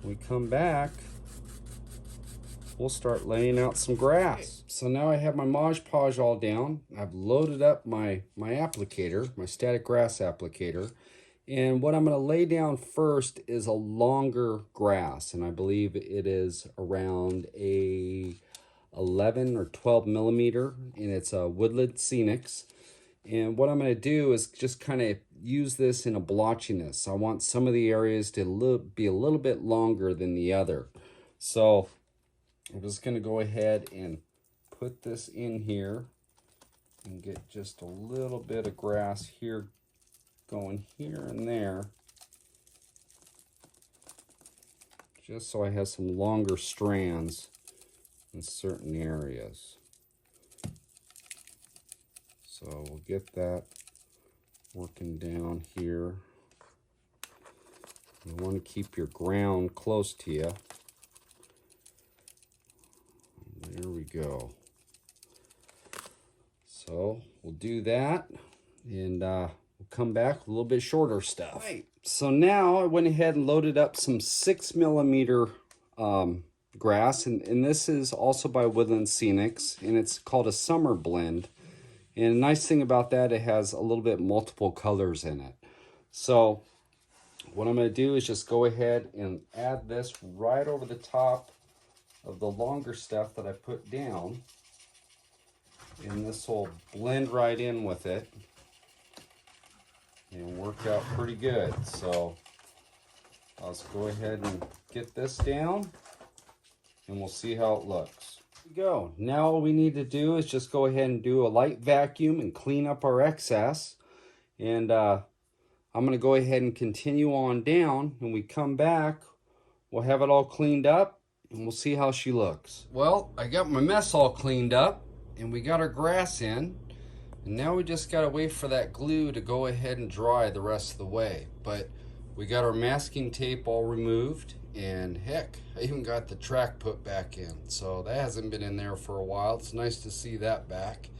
Speaker 2: we come back, we'll start laying out some grass. So now I have my Mod Podge all down. I've loaded up my applicator, my static grass applicator. And what I'm going to lay down first is a longer grass. And I believe it is around a 11 or 12 millimeter. And it's a Woodland Scenics. And what I'm going to do is just kind of use this in a blotchiness. I want some of the areas to be a little bit longer than the other. So I'm just going to go ahead and put this in here and get just a little bit of grass here, going here and there, just so I have some longer strands in certain areas. So we'll get that working down here. You want to keep your ground close to you. There we go. So we'll do that, and we'll come back with a little bit shorter stuff. Right. So now I went ahead and loaded up some 6 millimeter grass, and this is also by Woodland Scenics, and it's called a summer blend. And a nice thing about that, it has a little bit multiple colors in it. So what I'm going to do is just go ahead and add this right over the top of the longer stuff that I put down, and this will blend right in with it and work out pretty good. So let's go ahead and get this down, and we'll see how it looks. Here we go. Now all we need to do is just go ahead and do a light vacuum and clean up our excess, and I'm going to go ahead and continue on down. When we come back, we'll have it all cleaned up, and we'll see how she looks. Well, I got my mess all cleaned up, and we got our grass in, and now we just gotta wait for that glue to go ahead and dry the rest of the way. But we got our masking tape all removed, and heck, I even got the track put back in. So that hasn't been in there for a while. It's nice to see that back.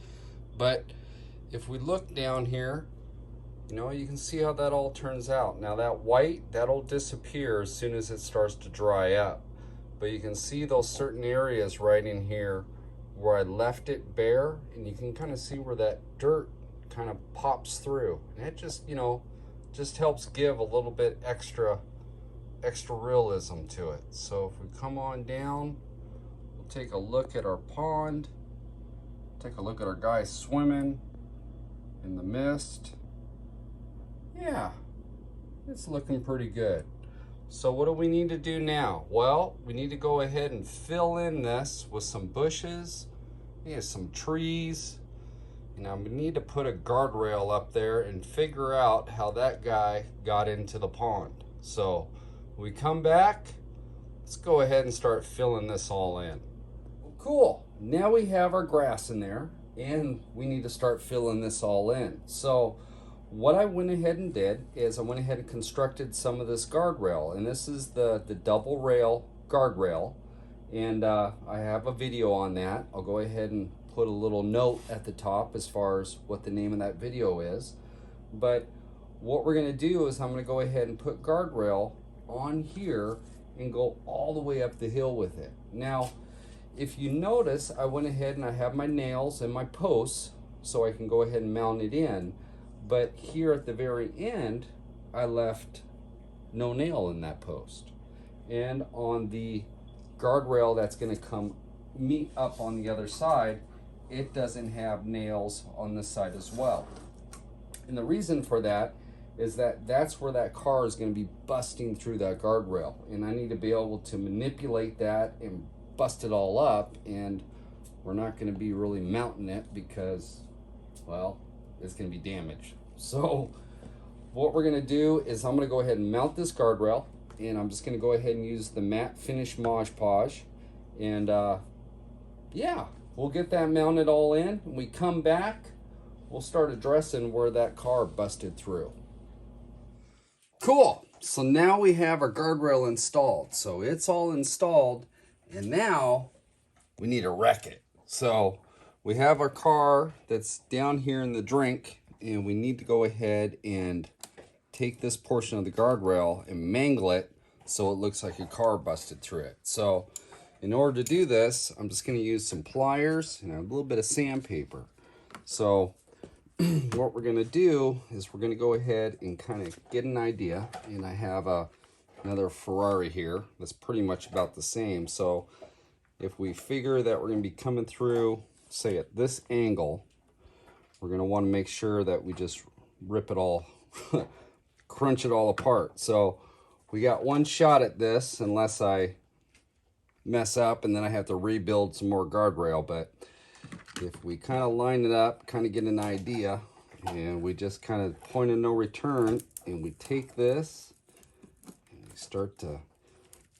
Speaker 2: But if we look down here, you know, you can see how that all turns out. Now that white, that'll disappear as soon as it starts to dry up. But you can see those certain areas right in here where I left it bare, and you can kind of see where that dirt kind of pops through. And it just, you know, just helps give a little bit extra realism to it. So if we come on down, we'll take a look at our pond, take a look at our guy swimming in the mist. Yeah, it's looking pretty good. So what do we need to do now? Well, we need to go ahead and fill in this with some bushes, some trees, and we need to put a guardrail up there and figure out how that guy got into the pond. So when we come back, let's go ahead and start filling this all in. Well, cool, now we have our grass in there, and we need to start filling this all in. So what I went ahead and did is I went ahead and constructed some of this guardrail, and this is the double rail guardrail, and I have a video on that. I'll go ahead and put a little note at the top as far as what the name of that video is. But what we're going to do is I'm going to go ahead and put guardrail on here and go all the way up the hill with it. Now if you notice, I went ahead and I have my nails and my posts so I can go ahead and mount it in. But here at the very end, I left no nail in that post. And on the guardrail that's going to come meet up on the other side, it doesn't have nails on this side as well. And the reason for that is that that's where that car is going to be busting through that guardrail, and I need to be able to manipulate that and bust it all up, and we're not going to be really mounting it because, well, it's going to be damaged. So what we're going to do is I'm going to go ahead and mount this guardrail, and I'm just going to go ahead and use the matte finish Mod Podge, and yeah, we'll get that mounted all in. When we come back, we'll start addressing where that car busted through. Cool. So now we have our guardrail installed. So it's all installed, and now we need to wreck it. So we have our car that's down here in the drink, and we need to go ahead and take this portion of the guardrail and mangle it so it looks like a car busted through it. So in order to do this, I'm just going to use some pliers and a little bit of sandpaper. So what we're going to do is we're going to go ahead and kind of get an idea. And I have another Ferrari here that's pretty much about the same. So if we figure that we're going to be coming through, say at this angle, we're going to want to make sure that we just rip it all, crunch it all apart. So we got one shot at this, unless I mess up and then I have to rebuild some more guardrail. But if we kind of line it up, kind of get an idea, and we just kind of point of no return, and we take this and we start to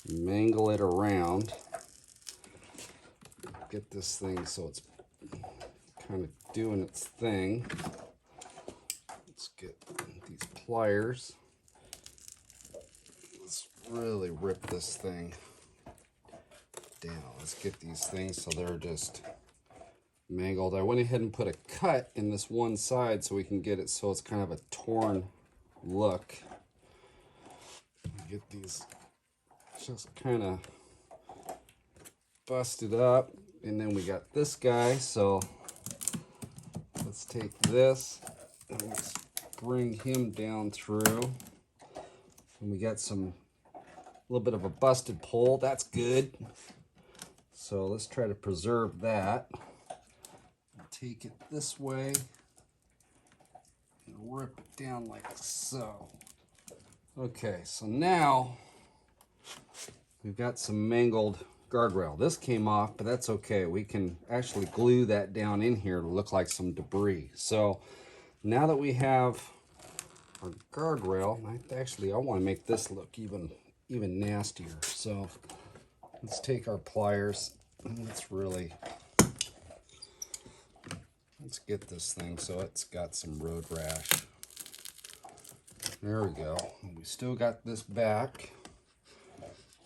Speaker 2: mangle it around, get this thing so it's kind of doing its thing. Let's get these pliers. Let's really rip this thing down. Let's get these things so they're just mangled. I went ahead and put a cut in this one side so we can get it so it's kind of a torn look. Get these just kind of busted up, and then we got this guy. So let's take this and let's bring him down through, and we got some little bit of a busted pole. That's good. So let's try to preserve that. Take it this way and rip it down like so. Okay, so now we've got some mangled guardrail. This came off, but that's okay. We can actually glue that down in here to look like some debris. So now that we have our guardrail, I want to make this look even nastier. So let's take our pliers and let's get this thing so it's got some road rash. There we go. And we still got this back,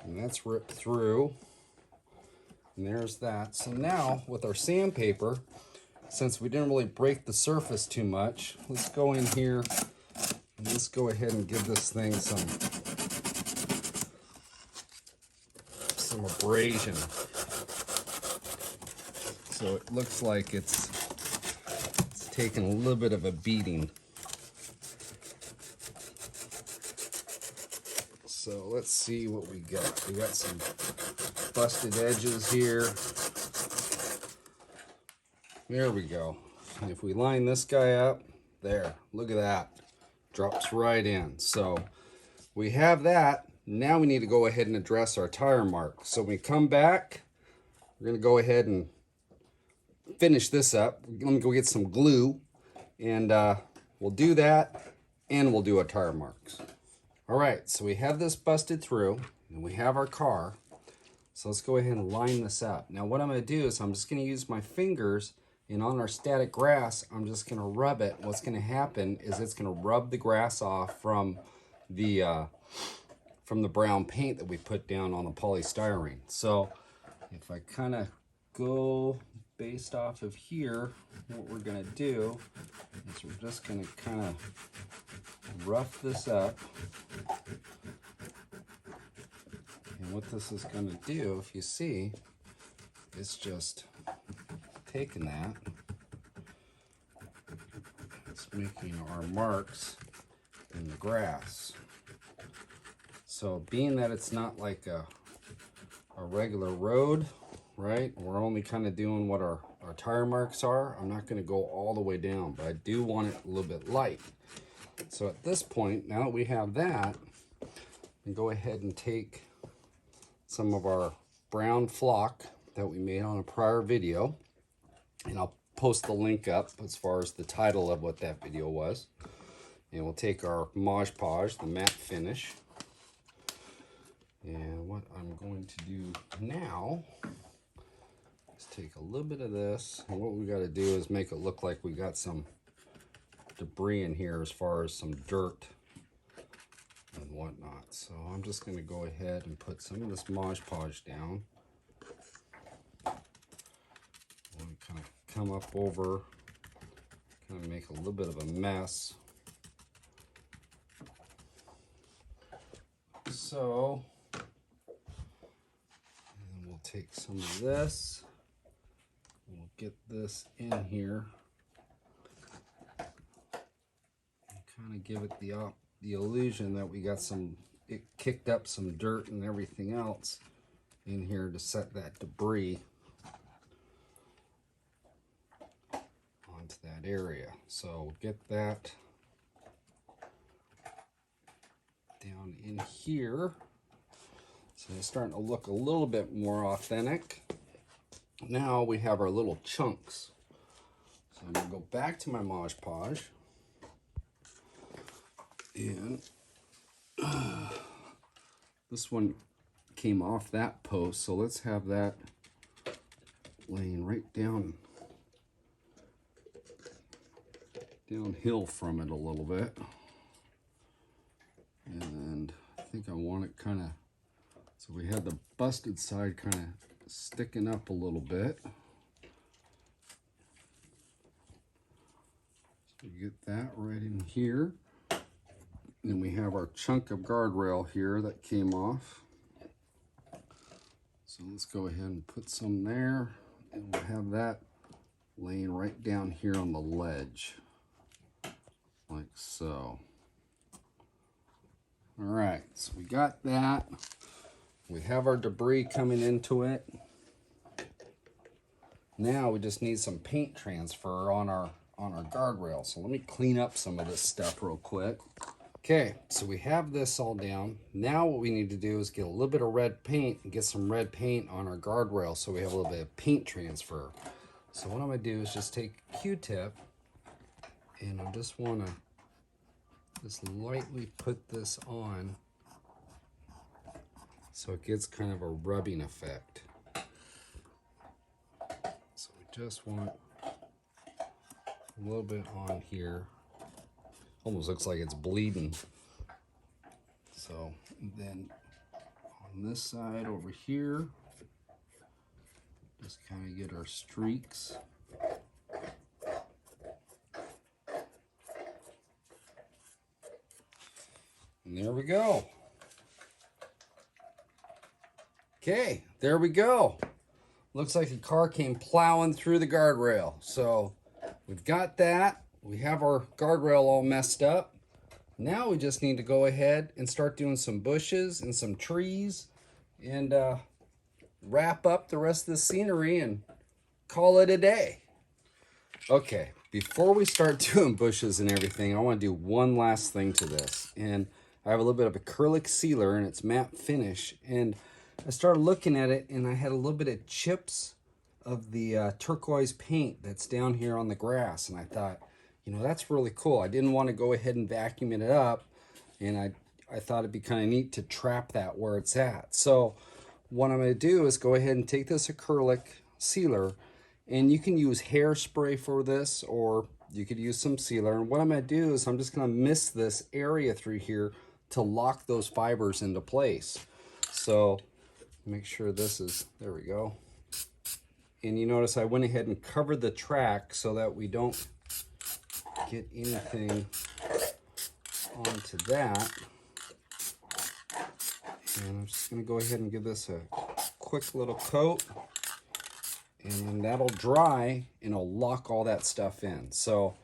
Speaker 2: and that's ripped through. And there's that. So now with our sandpaper, since we didn't really break the surface too much, let's go in here and let's go ahead and give this thing some abrasion. So it looks like it's taken a little bit of a beating. So let's see what we got. We got some busted edges here. There we go. And if we line this guy up, there, look at that. Drops right in. So we have that. Now we need to go ahead and address our tire mark. So when we come back, we're going to go ahead and finish this up. Let me go get some glue, and we'll do that, and we'll do our tire marks. All right, so we have this busted through, and we have our car. So let's go ahead and line this up. Now what I'm going to do is I'm just going to use my fingers, and on our static grass, I'm just going to rub it. What's going to happen is it's going to rub the grass off from the brown paint that we put down on the polystyrene. So if I kind of go based off of here, what we're going to do is we're just going to kind of rough this up. And what this is going to do, if you see, it's just taking that, it's making our marks in the grass. So being that it's not like a regular road, right? We're only kind of doing what our our tire marks are. I'm not going to go all the way down, but I do want it a little bit light. So at this point, now that we have that, we go ahead and take some of our brown flock that we made on a prior video, and I'll post the link up as far as the title of what that video was. And we'll take our Mod Podge, the matte finish. And what I'm going to do now is take a little bit of this, and what we got to do is make it look like we got some debris in here as far as some dirt and whatnot. So I'm just going to go ahead and put some of this Mod Podge down. And kind of come up over, kind of make a little bit of a mess. So, and we'll take some of this, and we'll get this in here, and kind of give it the illusion that we got it kicked up some dirt and everything else in here to set that debris onto that area. So we'll get that down in here. So it's starting to look a little bit more authentic. Now we have our little chunks. So I'm going to go back to my Mod Podge. And this one came off that post, so let's have that laying right downhill from it a little bit. And I think I want it kind of, so we had the busted side kind of sticking up a little bit. So we get that right in here. And we have our chunk of guardrail here that came off. So let's go ahead and put some there, and we'll have that laying right down here on the ledge, like so. All right, so we got that. We have our debris coming into it. Now we just need some paint transfer on our guardrail. So let me clean up some of this stuff real quick. Okay, so we have this all down. Now what we need to do is get a little bit of red paint and get some red paint on our guardrail so we have a little bit of paint transfer. So what I'm gonna do is just take a Q-tip, and I just wanna just lightly put this on so it gets kind of a rubbing effect. So we just want a little bit on here. Almost looks like it's bleeding. So then on this side over here, just kind of get our streaks. And there we go. Okay, there we go. Looks like the car came plowing through the guardrail. So we've got that. We have our guardrail all messed up. Now we just need to go ahead and start doing some bushes and some trees and wrap up the rest of the scenery and call it a day. Okay, before we start doing bushes and everything, I want to do one last thing to this. And I have a little bit of acrylic sealer and it's matte finish. And I started looking at it and I had a little bit of chips of the turquoise paint that's down here on the grass. And I thought, you know, that's really cool. I didn't want to go ahead and vacuum it up, and I thought it'd be kind of neat to trap that where it's at. So what I'm going to do is go ahead and take this acrylic sealer, and you can use hairspray for this, or you could use some sealer. And what I'm going to do is I'm just going to mist this area through here to lock those fibers into place. So make sure this is, there we go. And you notice I went ahead and covered the track so that we don't get anything onto that. And I'm just going to go ahead and give this a quick little coat, and then that'll dry and it'll lock all that stuff in. So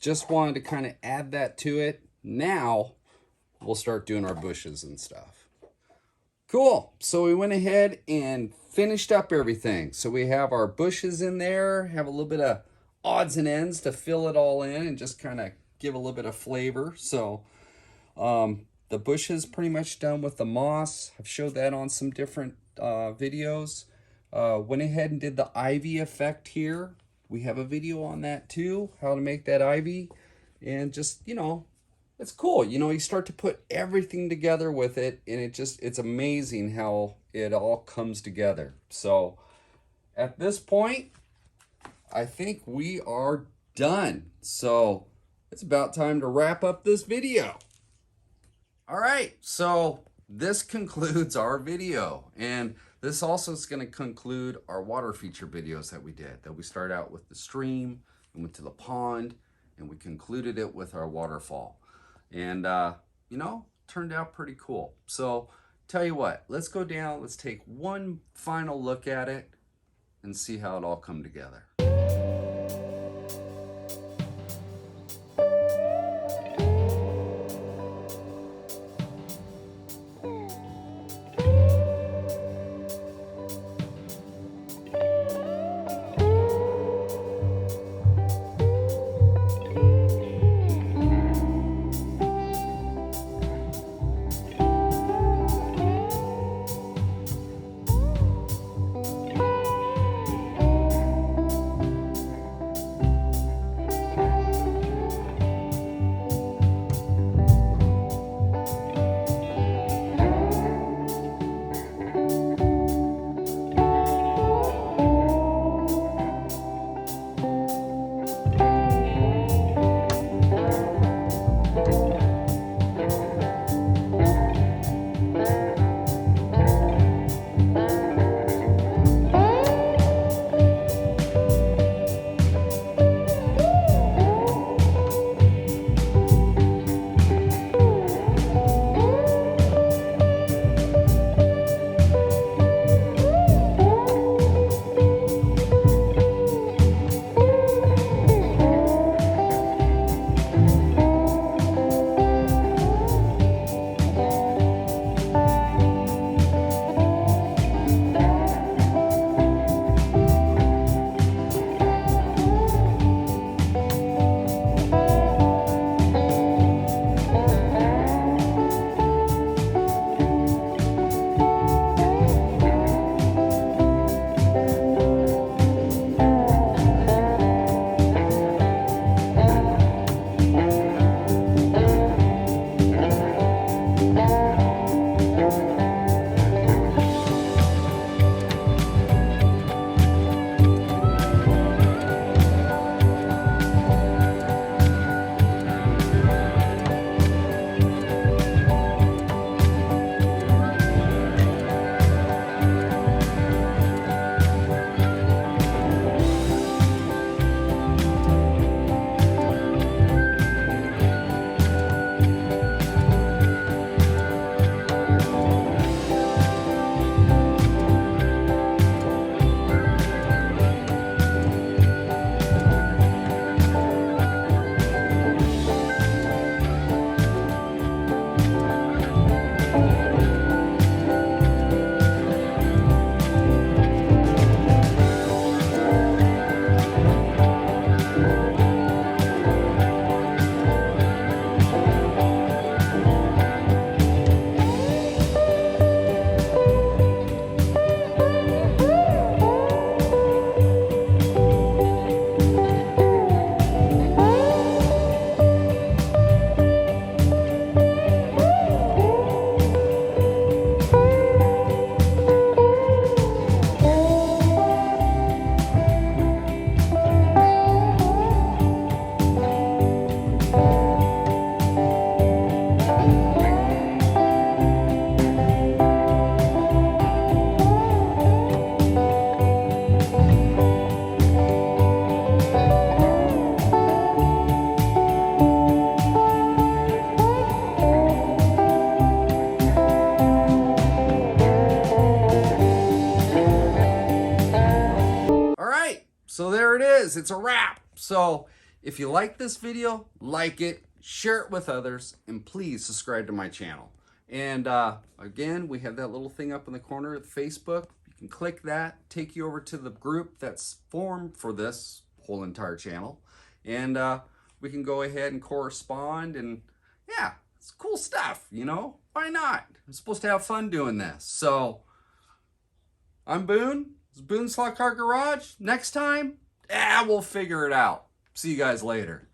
Speaker 2: just wanted to kind of add that to it. Now we'll start doing our bushes and stuff. Cool. So we went ahead and finished up everything. So we have our bushes in there, have a little bit of odds and ends to fill it all in and just kind of give a little bit of flavor. So the bush is pretty much done with the moss. I've showed that on some different videos. Went ahead and did the ivy effect here. We have a video on that too, how to make that ivy. And just, you know, it's cool. You know, you start to put everything together with it, and it's amazing how it all comes together. So at this point, I think we are done. So it's about time to wrap up this video. All right, so this concludes our video, and this also is going to conclude our water feature videos that we did. That we start out with the stream, and went to the pond, and we concluded it with our waterfall. And you know, turned out pretty cool. So tell you what, let's go down, let's take one final look at it and see how it all come together. So there it is, it's a wrap. So if you like this video, like it, share it with others, and please subscribe to my channel. And again, we have that little thing up in the corner of Facebook. You can click that, take you over to the group that's formed for this whole entire channel. And we can go ahead and correspond. And yeah, it's cool stuff, you know? Why not? I'm supposed to have fun doing this. So I'm Boone. It's Boone's Slot Car Garage. Next time, we'll figure it out. See you guys later.